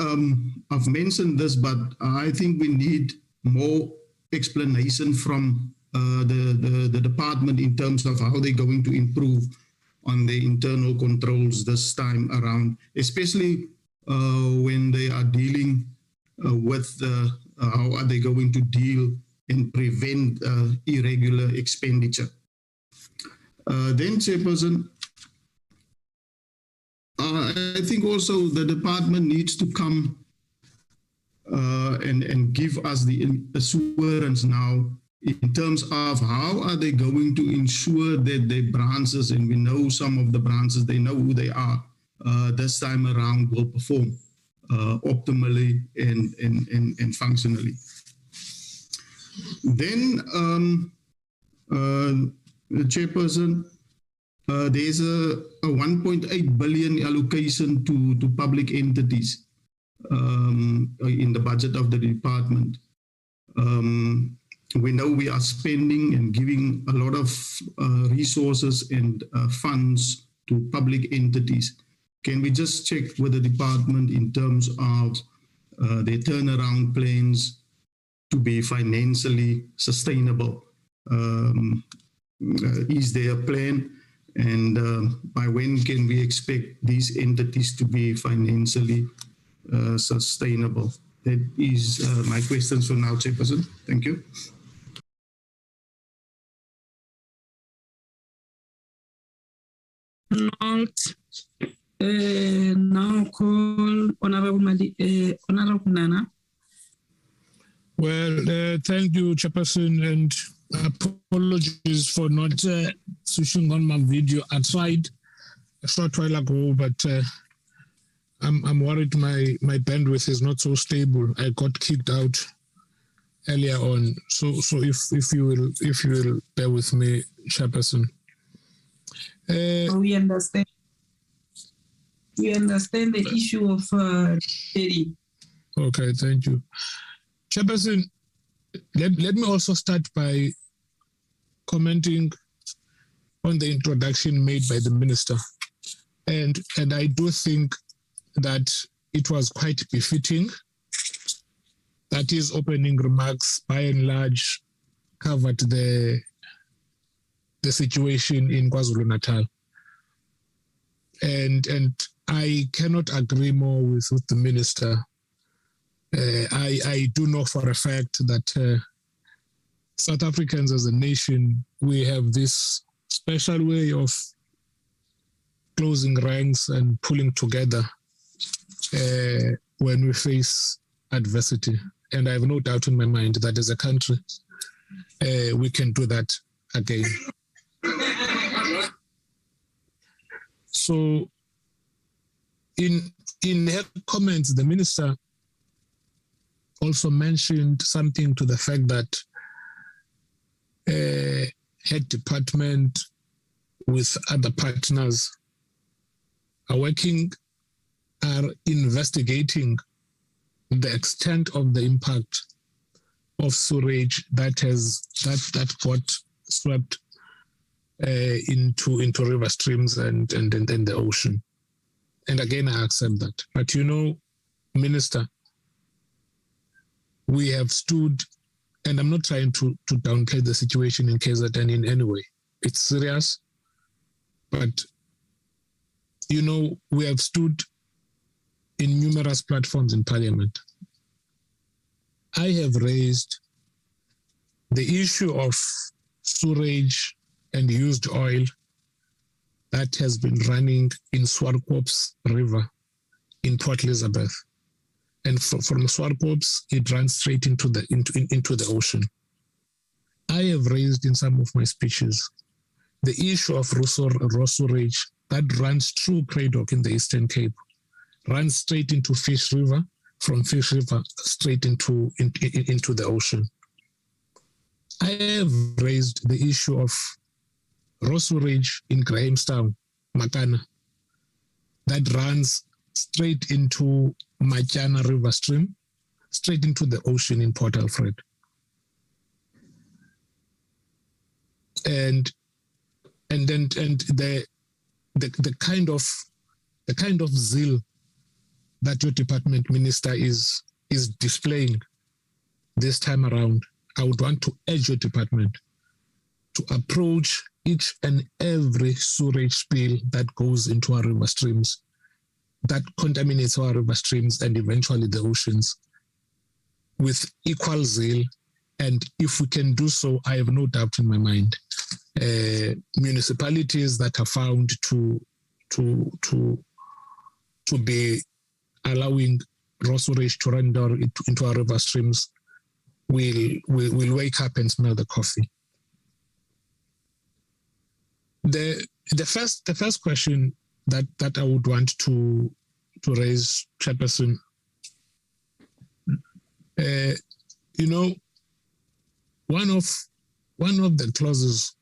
I've mentioned this, but I think we need more explanation from the department in terms of how they're going to improve on the internal controls this time around, especially when they are dealing with how are they going to deal and prevent irregular expenditure. Then, Chairperson, I think also the department needs to come and give us the assurance now in terms of how are they going to ensure that their branches, and we know some of the branches, they know who they are, this time around will perform optimally and functionally. Then, Chairperson, there's a 1.8 billion allocation to public entities in the budget of the department. We know we are spending and giving a lot of resources and funds to public entities. Can we just check with the department in terms of their turnaround plans to be financially sustainable? Is there a plan? And by when can we expect these entities to be financially sustainable? That is my questions for now, Chairperson. Thank you. Now call Honorable Nana. Well, thank you, Chairperson, and apologies for not switching on my video. I tried a short while ago, but I'm worried my bandwidth is not so stable. I got kicked out earlier on, so if you will bear with me, Chairperson. We understand. We understand the issue of dairy. Okay, thank you, Chairperson. Let me also start by commenting on the introduction made by the minister, and I do think that it was quite befitting that his opening remarks, by and large, covered the situation in KwaZulu-Natal, and I cannot agree more with the minister. I do know for a fact that South Africans as a nation, we have this special way of closing ranks and pulling together when we face adversity. And I have no doubt in my mind that as a country, we can do that again. So in her comments, the minister also mentioned something to the fact that her department with other partners are investigating the extent of the impact of sewage that got swept into river streams and the ocean. And again, I accept that. But you know, Minister, we have stood and I'm not trying to downplay the situation in KZN in any way. It's serious, but we have stood in numerous platforms in Parliament. I have raised the issue of sewage and used oil that has been running in Swartkops River in Port Elizabeth. And from Swartkops, it runs straight into the ocean. I have raised in some of my speeches the issue of raw sewage that runs through Cradock in the Eastern Cape, runs straight into Fish River, from Fish River straight into the ocean. I have raised the issue of raw sewage in Grahamstown, Makana, that runs straight into Machana River stream, straight into the ocean in Port Alfred. And the kind of zeal that your department minister is displaying this time around, I would want to urge your department to approach each and every sewage spill that goes into our river streams, that contaminates our river streams and eventually the oceans, with equal zeal. And if we can do so, I have no doubt in my mind, municipalities that are found to be allowing raw sewage to run down into our river streams will wake up and smell the coffee. The first question that I would want to raise, Chairperson, one of the clauses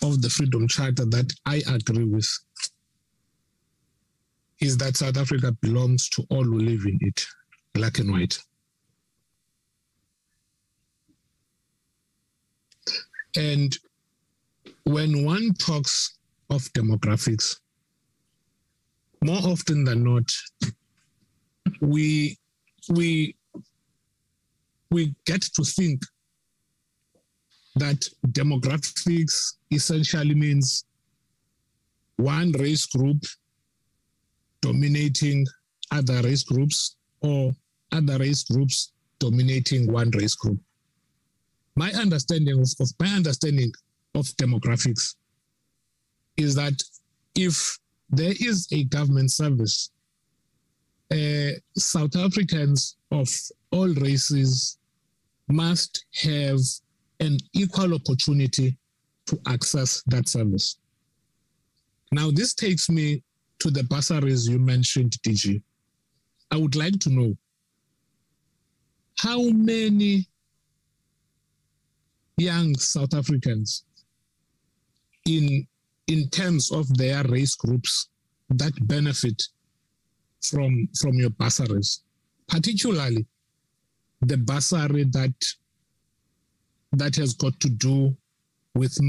of the Freedom Charter that I agree with is that South Africa belongs to all who live in it, black and white. And when one talks of demographics, more often than not, we get to think that demographics essentially means one race group dominating other race groups or other race groups dominating one race group. My understanding of demographics is that if there is a government service, South Africans of all races must have an equal opportunity to access that service. Now, this takes me to the bursaries you mentioned, DG. I would like to know how many young South Africans in terms of their race groups that benefit from your bursaries, particularly the bursary that has got to do with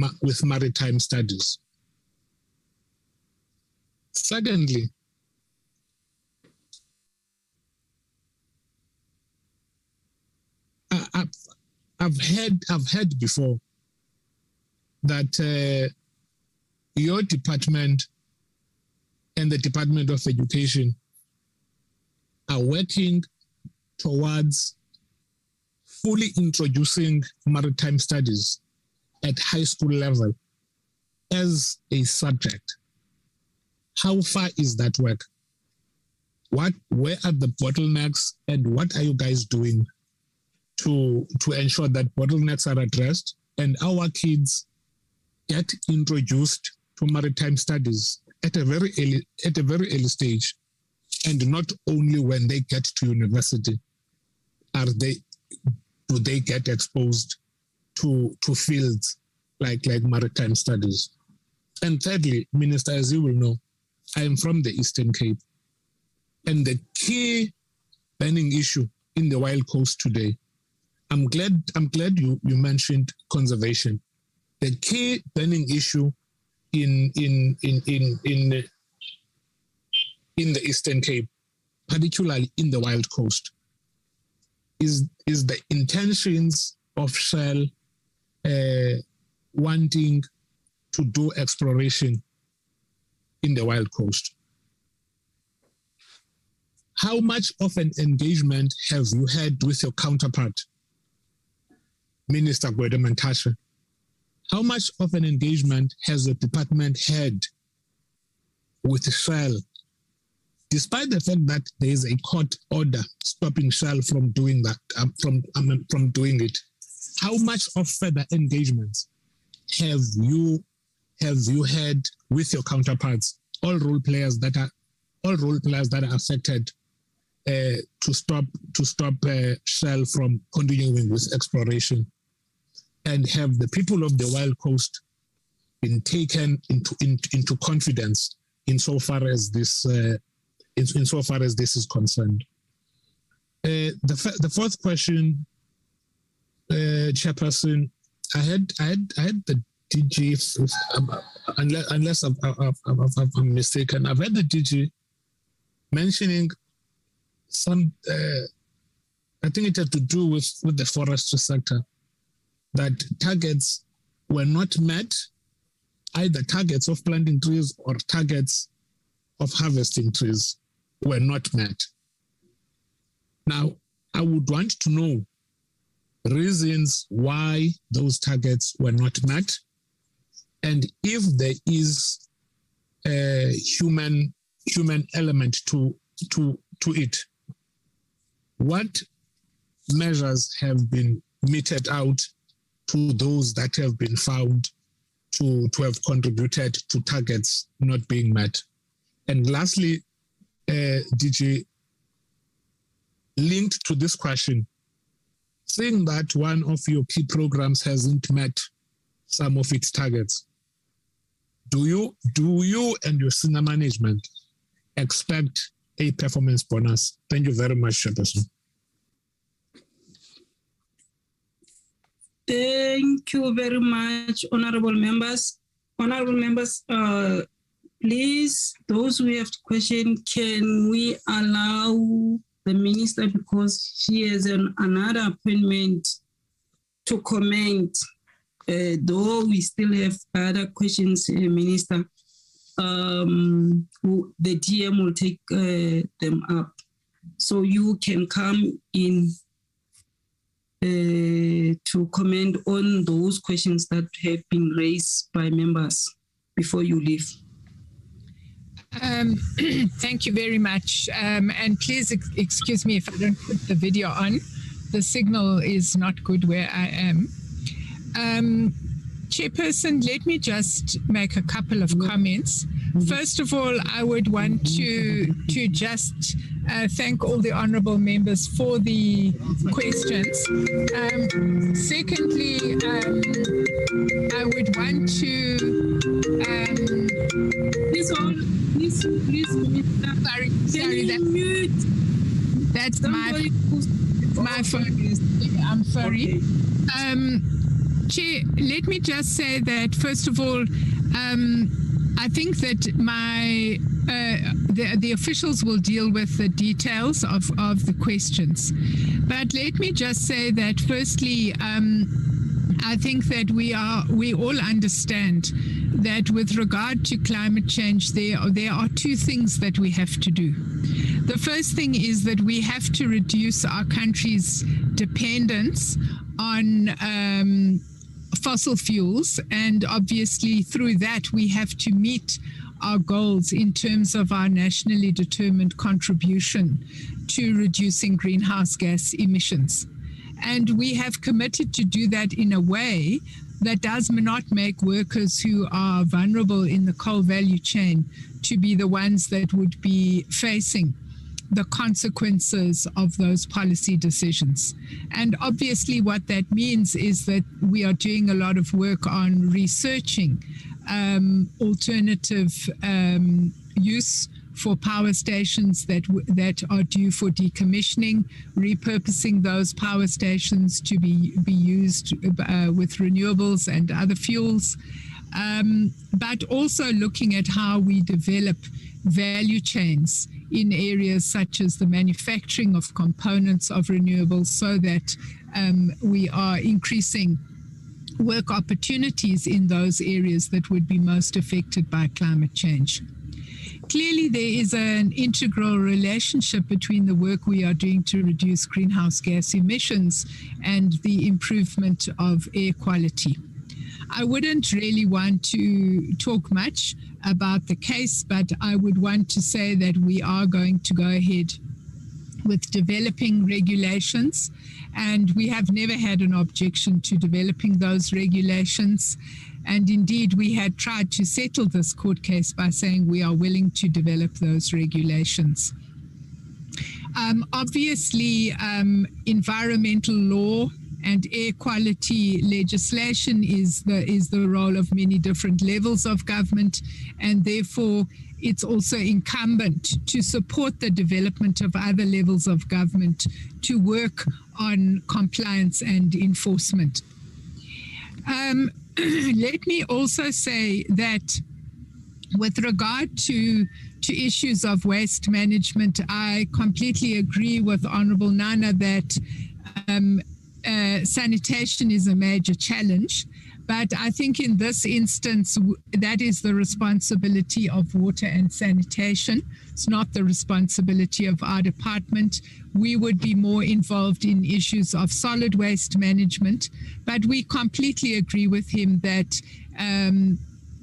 maritime studies. Secondly, I've heard before that your department and the Department of Education are working towards fully introducing maritime studies at high school level as a subject. How far is that work? Where are the bottlenecks, and what are you guys doing to ensure that bottlenecks are addressed and our kids get introduced to maritime studies at a very early stage, and not only when they get to university do they get exposed to fields like maritime studies. And thirdly, Minister, as you will know, I am from the Eastern Cape, and the key burning issue in the Wild Coast today, I'm glad you mentioned conservation. The key burning issue in the Eastern Cape, particularly in the Wild Coast, is the intentions of Shell wanting to do exploration in the Wild Coast. How much of an engagement have you had with your counterpart, Minister Gwede Mantashe? How much of an engagement has the department had with Shell, despite the fact that there is a court order stopping Shell from doing that, from doing it? How much of further engagements have you had with your counterparts, all role players that are affected, to stop Shell from continuing with exploration? And have the people of the Wild Coast been taken into confidence insofar as this is concerned? The fourth question, Chairperson, I had the DG, unless I'm mistaken, I've had the DG mentioning some, I think it had to do with the forestry sector, that targets were not met, either targets of planting trees or targets of harvesting trees were not met. Now, I would want to know reasons why those targets were not met, and if there is a human element to it. What measures have been meted out to those that have been found to have contributed to targets not being met? And lastly, DG, linked to this question, seeing that one of your key programs hasn't met some of its targets, do you and your senior management expect a performance bonus? Thank you very much, Chairperson. Thank you very much, honorable members. Honorable members, please, those who have questions, can we allow the minister, because she has another appointment, to comment, though we still have other questions, Minister. The DM will take them up. So you can come in to comment on those questions that have been raised by members before you leave. Thank you very much. And please excuse me if I don't put the video on. The signal is not good where I am. Chairperson, let me just make a couple of comments. First of all, I would want to just thank all the honourable members for the questions. Secondly, I would want to please, that's my phone. I'm sorry. Chair, let me just say that, first of all, I think that the officials will deal with the details of the questions. But let me just say that, firstly, I think that we all understand that with regard to climate change, there are two things that we have to do. The first thing is that we have to reduce our country's dependence on fossil fuels, and obviously through that we have to meet our goals in terms of our nationally determined contribution to reducing greenhouse gas emissions. And we have committed to do that in a way that does not make workers who are vulnerable in the coal value chain to be the ones that would be facing the consequences of those policy decisions. And obviously what that means is that we are doing a lot of work on researching alternative use for power stations that are due for decommissioning, repurposing those power stations to be used with renewables and other fuels, but also looking at how we develop value chains in areas such as the manufacturing of components of renewables, so that we are increasing work opportunities in those areas that would be most affected by climate change. Clearly, there is an integral relationship between the work we are doing to reduce greenhouse gas emissions and the improvement of air quality. I wouldn't really want to talk much about the case, but I would want to say that we are going to go ahead with developing regulations, and we have never had an objection to developing those regulations. And indeed, we had tried to settle this court case by saying we are willing to develop those regulations. Obviously, environmental law and air quality legislation is the role of many different levels of government, and therefore it's also incumbent to support the development of other levels of government to work on compliance and enforcement. Let me also say that with regard to issues of waste management, I completely agree with Honourable Nana that sanitation is a major challenge. But I think in this instance, that is the responsibility of water and sanitation. It's not the responsibility of our department. We would be more involved in issues of solid waste management. But we completely agree with him that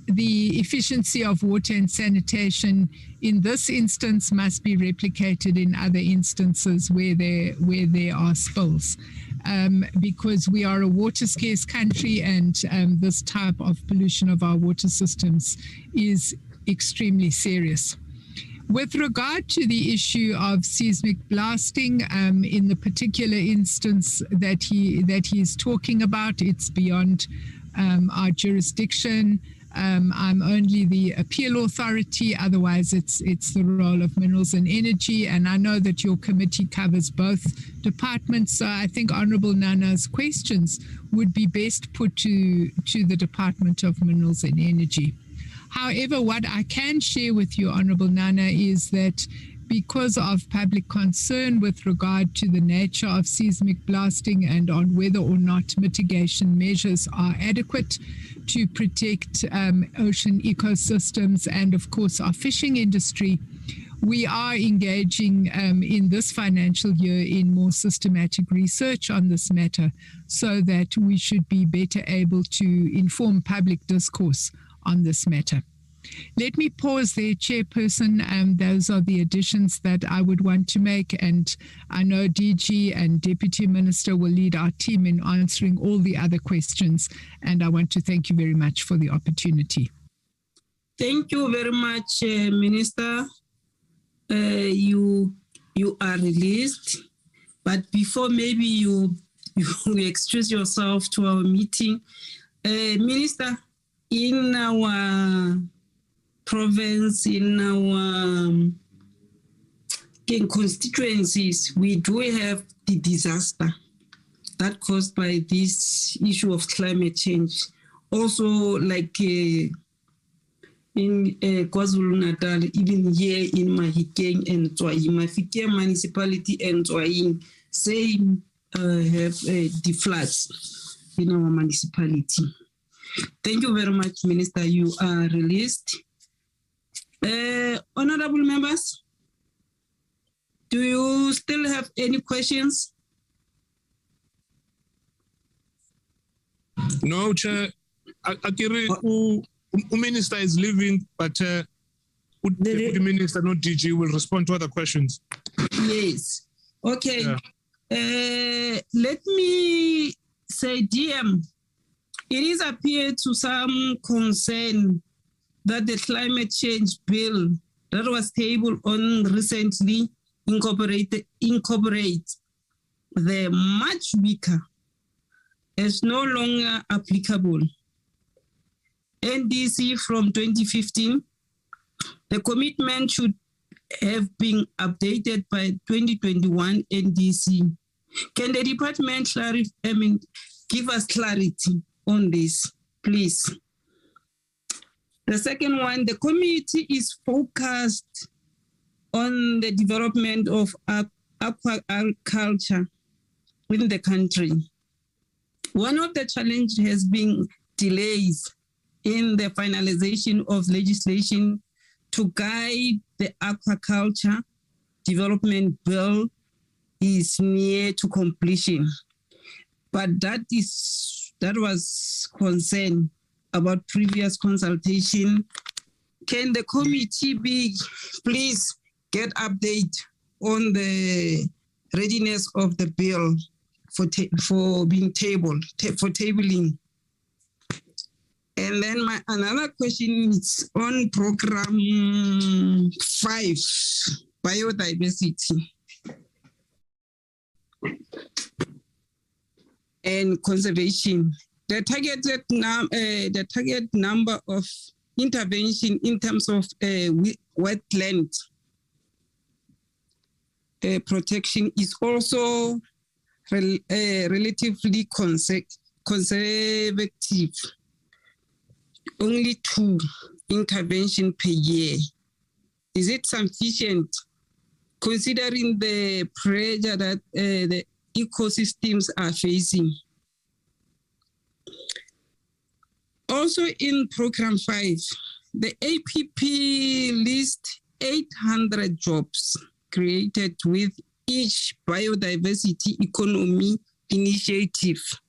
the efficiency of water and sanitation in this instance must be replicated in other instances where there are spills. Because we are a water scarce country, and this type of pollution of our water systems is extremely serious. With regard to the issue of seismic blasting, in the particular instance that he is talking about, it's beyond our jurisdiction. I'm only the appeal authority. Otherwise, it's the role of Minerals and Energy. And I know that your committee covers both departments. So I think Honourable Nana's questions would be best put to the Department of Minerals and Energy. However, what I can share with you, Honourable Nana, is that because of public concern with regard to the nature of seismic blasting and on whether or not mitigation measures are adequate to protect ocean ecosystems and, of course, our fishing industry, we are engaging in this financial year in more systematic research on this matter so that we should be better able to inform public discourse on this matter. Let me pause there, Chairperson. Those are the additions that I would want to make, and I know DG and Deputy Minister will lead our team in answering all the other questions, and I want to thank you very much for the opportunity. Thank you very much, Minister. You are released, but before maybe you excuse yourself to our meeting, Minister, in our province, in our constituencies, we do have the disaster that caused by this issue of climate change. Also, like in KwaZulu-Natal, even here in Mahikeng and Tswayi, Mahikeng municipality and Tswayi, same have the floods in our municipality. Thank you very much, Minister. You are released. Honorable members, do you still have any questions? No, Chair. Akiri, Minister is leaving, but the Minister, not DG, will respond to other questions. Yes. Okay. Yeah. Let me say, DM, it is appeared to some concern that the climate change bill that was tabled on recently incorporate the much weaker as no longer applicable. NDC from 2015, the commitment should have been updated by 2021 NDC. Can the department give us clarity on this, please? The second one, the committee is focused on the development of aquaculture within the country. One of the challenges has been delays in the finalization of legislation to guide the aquaculture development bill is near to completion. But that was concern about previous consultation. Can the committee please get update on the readiness of the bill for being tabling? And then another question is on program 5, biodiversity and conservation. The target number of intervention in terms of wetland protection is also relatively conservative. Only 2 intervention per year. Is it sufficient considering the pressure that the ecosystems are facing? Also in program 5, the APP lists 800 jobs created with each biodiversity economy initiative.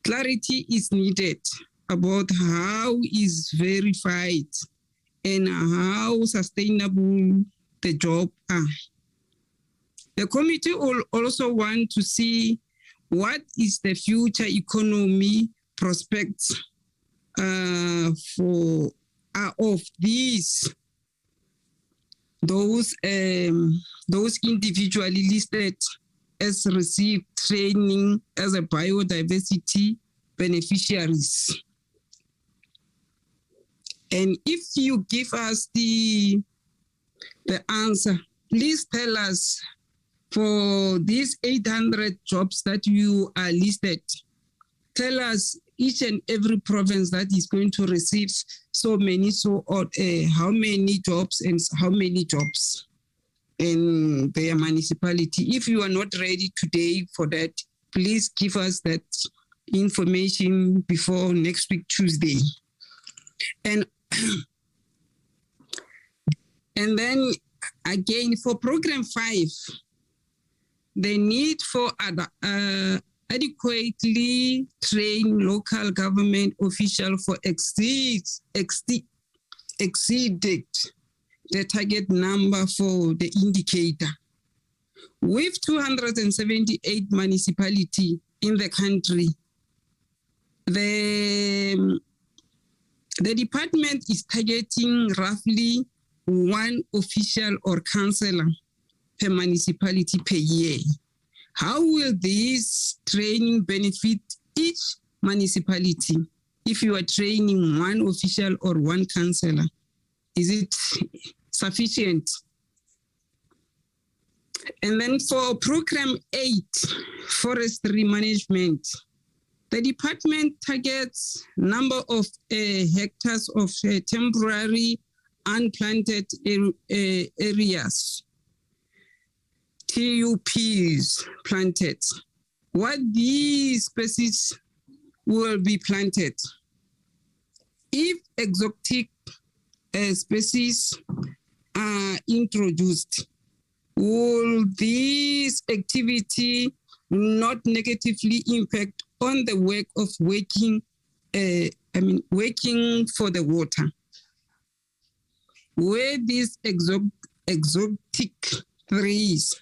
Clarity is needed about how is verified and how sustainable the jobs are. The committee will also want to see what is the future economy prospects of those individually listed as received training as a biodiversity beneficiaries. And if you give us the answer, please tell us for these 800 jobs that you are listed, tell us each and every province that is going to receive how many jobs and how many jobs in their municipality. If you are not ready today for that, please give us that information before next week, Tuesday. And then again, for program 5, the need for adequately trained local government officials for exceeded the target number for the indicator. With 278 municipalities in the country, the department is targeting roughly 1 official or councillor per municipality per year. How will this training benefit each municipality if you are training 1 official or 1 councillor? Is it sufficient? And then for program 8, forestry management, the department targets number of hectares of temporary unplanted areas, TUPs planted. What these species will be planted? If exotic species are introduced, will this activity not negatively impact on the work of working for the water? Where these exotic trees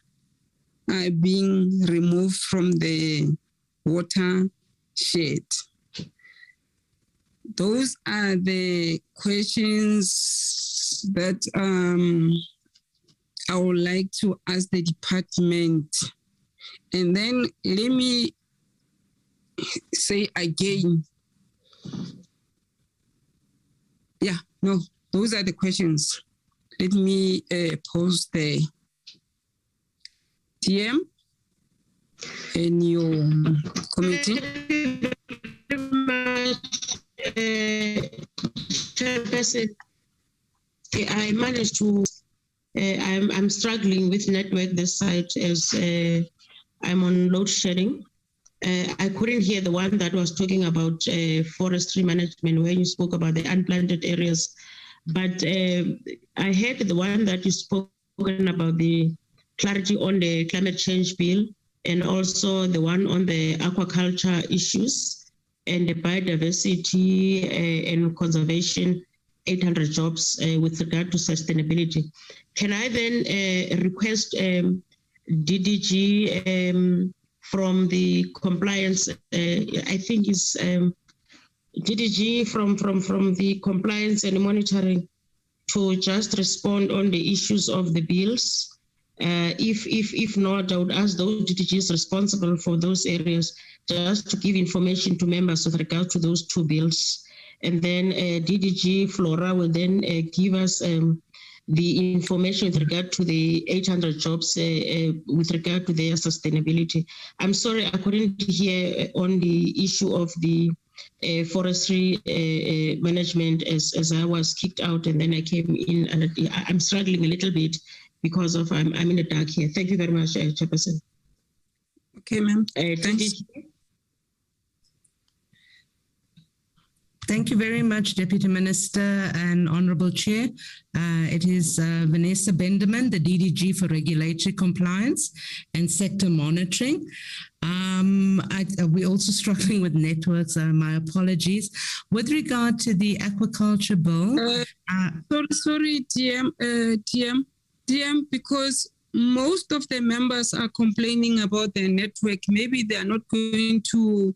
are being removed from the watershed? Those are the questions that I would like to ask the department. And then let me say again, those are the questions. Let me pose the TM in your committee. Chairperson Chairperson, I managed to, I'm struggling with network this side as I'm on load shedding. I couldn't hear the one that was talking about forestry management where you spoke about the unplanted areas. But I heard the one that you spoken about the clarity on the climate change bill, and also the one on the aquaculture issues and the biodiversity and conservation, 800 jobs with regard to sustainability. Can I then request DDG from the compliance, I think is DDG from the compliance and monitoring to just respond on the issues of the bills. If not, I would ask those DDGs responsible for those areas just to give information to members with regard to those two bills. And then DDG Flora will then give us the information with regard to the 800 jobs with regard to their sustainability. I'm sorry, I couldn't hear on the issue of the forestry management as I was kicked out and then I came in, and I'm struggling a little bit because of I'm in the dark here. Thank you very much, Chairperson. Okay, ma'am. Thanks. Thank you very much, Deputy Minister and Honourable Chair. It is Vanessa Benderman, the DDG for Regulatory Compliance and Sector Monitoring. We're also struggling with networks. My apologies. With regard to the aquaculture bill. Sorry, DM, because most of the members are complaining about the network. Maybe they are not going to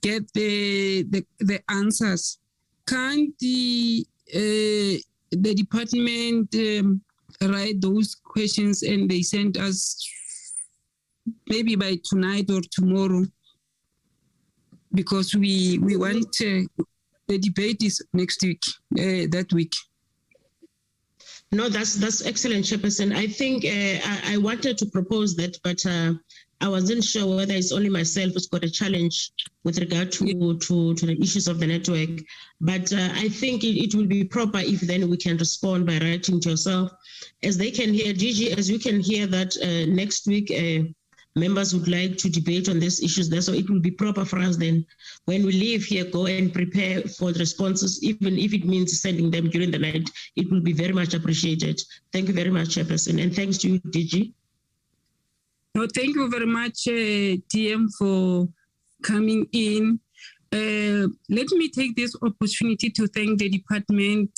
get the answers. Can't the department write those questions and they send us maybe by tonight or tomorrow? Because we want the debate is next week, that week. No, that's excellent, Chairperson. I think I wanted to propose that, but I wasn't sure whether it's only myself who's got a challenge with regard to the issues of the network. But I think it will be proper if then we can respond by writing to yourself, as they can hear, DG, as you can hear that next week members would like to debate on these issues there. So it will be proper for us then, when we leave here, go and prepare for the responses, even if it means sending them during the night. It will be very much appreciated. Thank you very much, Chairperson. And thanks to you, DG. No, thank you very much, TM, for coming in. Let me take this opportunity to thank the department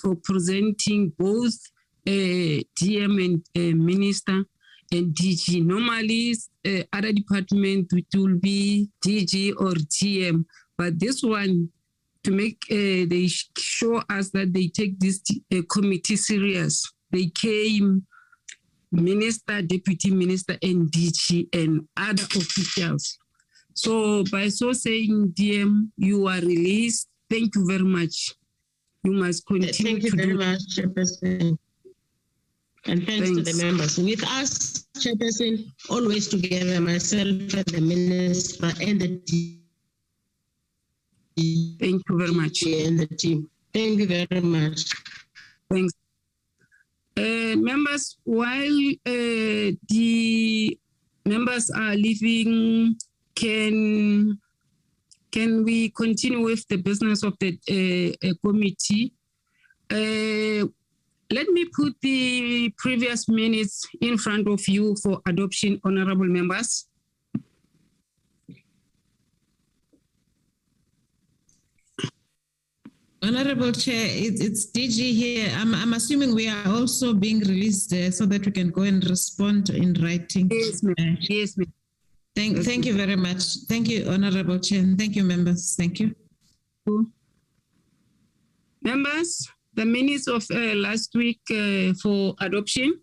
for presenting both TM and Minister and DG. Normally, other department it will be DG or TM, but this one, to make they show us that they take this committee serious. They came, Minister, Deputy Minister, and DG, and other officials. So by so saying, DM, you are released. Thank you very much. You must continue. Thank you very much, Chairperson. And thanks to the members. With us, Chairperson, always together, myself and the Minister and the team. Thank you very much. And the team. Thank you very much. Thanks. Members, while the members are leaving, can we continue with the business of the committee? Let me put the previous minutes in front of you for adoption, honorable members. Honorable Chair, it's DG here. I'm assuming we are also being released so that we can go and respond in writing. Yes, ma'am. Yes, ma'am. Thank you very much. Thank you, Honorable Chair. Thank you, members. Thank you. Members, the minutes of last week for adoption.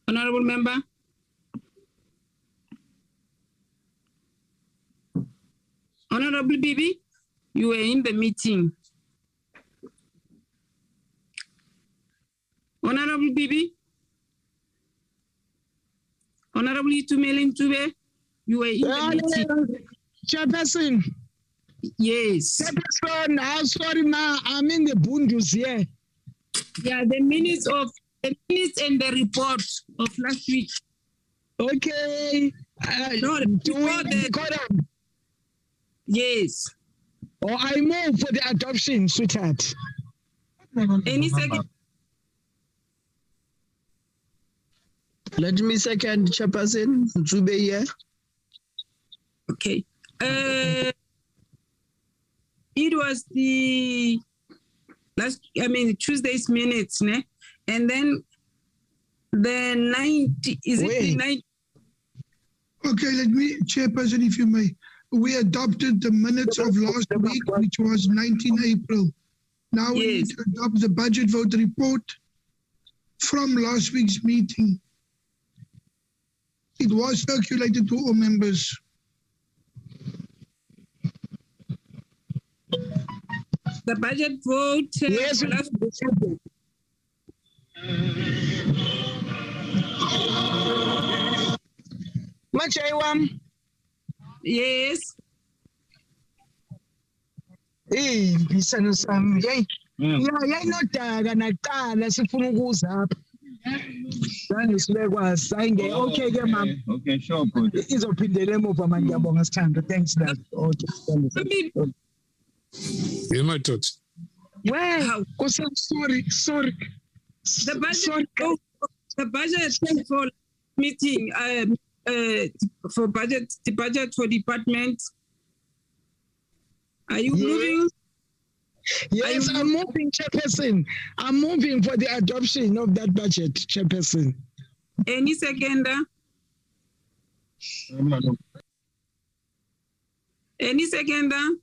Honorable member. Honorable Bibi, you were in the meeting. Honorable Bibi. Honorable Itumeleng Ncube, you were in the meeting. Chairperson. Yes. Chairperson, I'm sorry, ma. I'm in the bundles here. Yeah, the minutes and the report of last week. Okay. No, yes. Or I move for the adoption, sweetheart. Any second? Let me second, Chairperson. Ncube here. Okay. It was the Tuesday's minutes, ne? And then the 90, is it the 90? Okay, let me, Chairperson, if you may. We adopted the minutes of last week, which was 19 April. Now we need to adopt the budget vote report from last week's meeting. It was circulated to all members. The budget vote. Yes. Yes. Hey, bisano sami. Yay. Yayinodaka naqala sifuna ukuza apha. Sangisibekwazi sayinge okay ke mama. Okay, sure good. Izophindela emuva manje ngiyabonga sithando. Thanks dad. Yeah, my thought. Well, sorry. The budget for meeting for the budget for department. Are you moving? Yes, I'm moving, Chairperson. I'm moving for the adoption of that budget, Chairperson. Any seconder? Any seconder?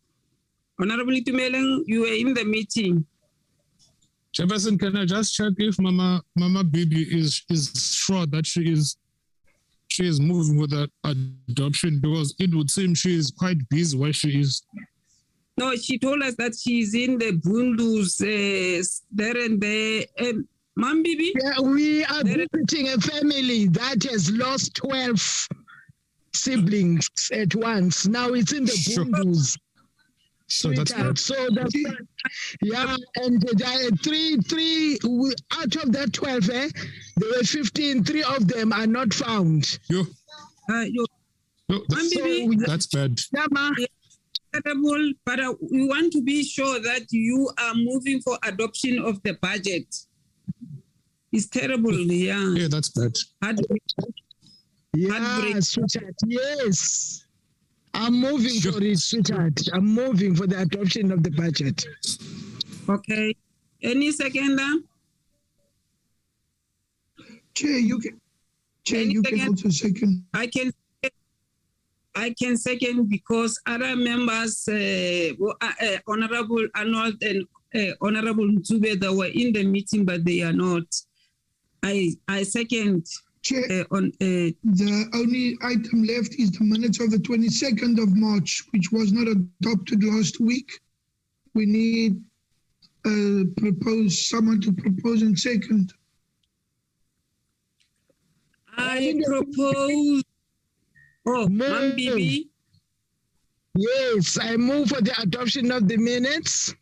Honorable Itumeleng, you were in the meeting. Chairperson, can I just check if Mama Bibi is sure that she is moving with that adoption, because it would seem she is quite busy where she is. No, she told us that she's in the bundles there and there. Mom Bibi? Yeah, we are visiting a family that has lost 12 siblings at once. Now it's in the bundles. So that's bad. So that's yeah, and three out of that 12, there were 15. 3 of them are not found. That's bad. Terrible, but we want to be sure that you are moving for adoption of the budget. It's terrible, yeah. Yeah, that's bad. Yeah, sweetheart, yes. I'm moving for it, sweetheart. I'm moving for the adoption of the budget. Okay. Any seconder? Chair, you can also second. I can second because other members, Honorable Arnold and Honorable Ncube, they were in the meeting, but they are not. I second. Chair, the only item left is the minutes of the 22nd of March, which was not adopted last week. We need someone to propose and second. I propose. Oh, Ma'am Bibi. Yes, I move for the adoption of the minutes.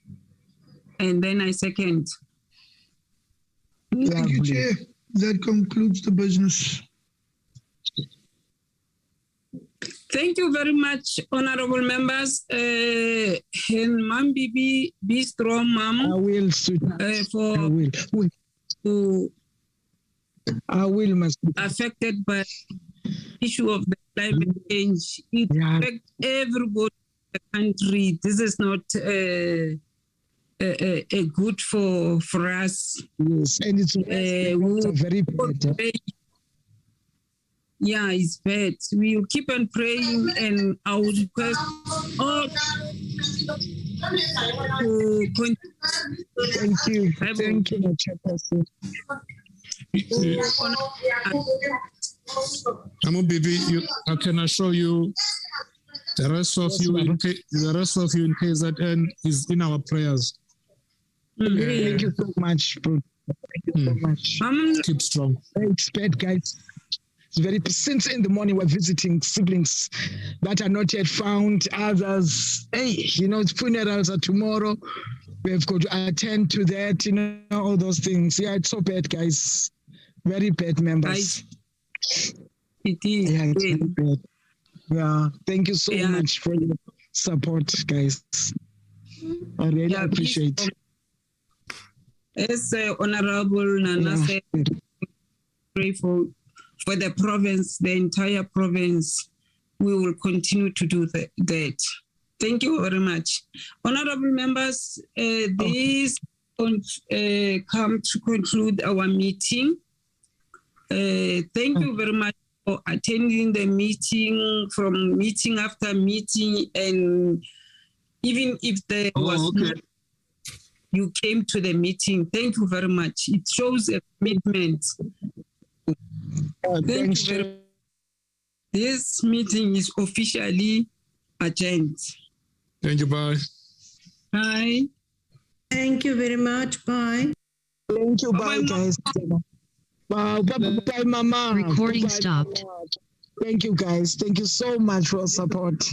And then I second. Thank you, Chair. That concludes the business. Thank you very much, honorable members. And Ma'am Bibi, be strong, Ma'am. I will, I will, Master. Affected by the issue of the climate change. It affects everybody in the country. This is not a good for us. Yes, and it's very bad. Yeah, it's bad. We will keep on praying, and I will request all to continue. Thank you. Thank you, Chairperson. Mama Bibi, I can assure you, the rest of you in KZN is in our prayers. Thank you so much, bro. Thank you so much. Keep strong. Thanks, bad guys. It's very, since in the morning we're visiting siblings that are not yet found. Others, hey, funerals are tomorrow. We have got to attend to that, all those things. Yeah, it's so bad, guys. Very bad, members. It is. Yeah, it's very bad. Yeah, thank you so much for your support, guys. I really appreciate it. As Honorable Nana said, pray for the province, the entire province. We will continue to do that. Thank you very much. Honorable members, this come to conclude our meeting. Thank you very much for attending the meeting, from meeting after meeting, and even if there was no, you came to the meeting. Thank you very much. It shows a commitment. Thank you very much. This meeting is officially adjourned. Thank you. Bye. Bye. Thank you very much. Bye. Thank you. Bye, guys. Bye, bye, Mama. Recording Bye, stopped. Thank you, guys. Thank you so much for support.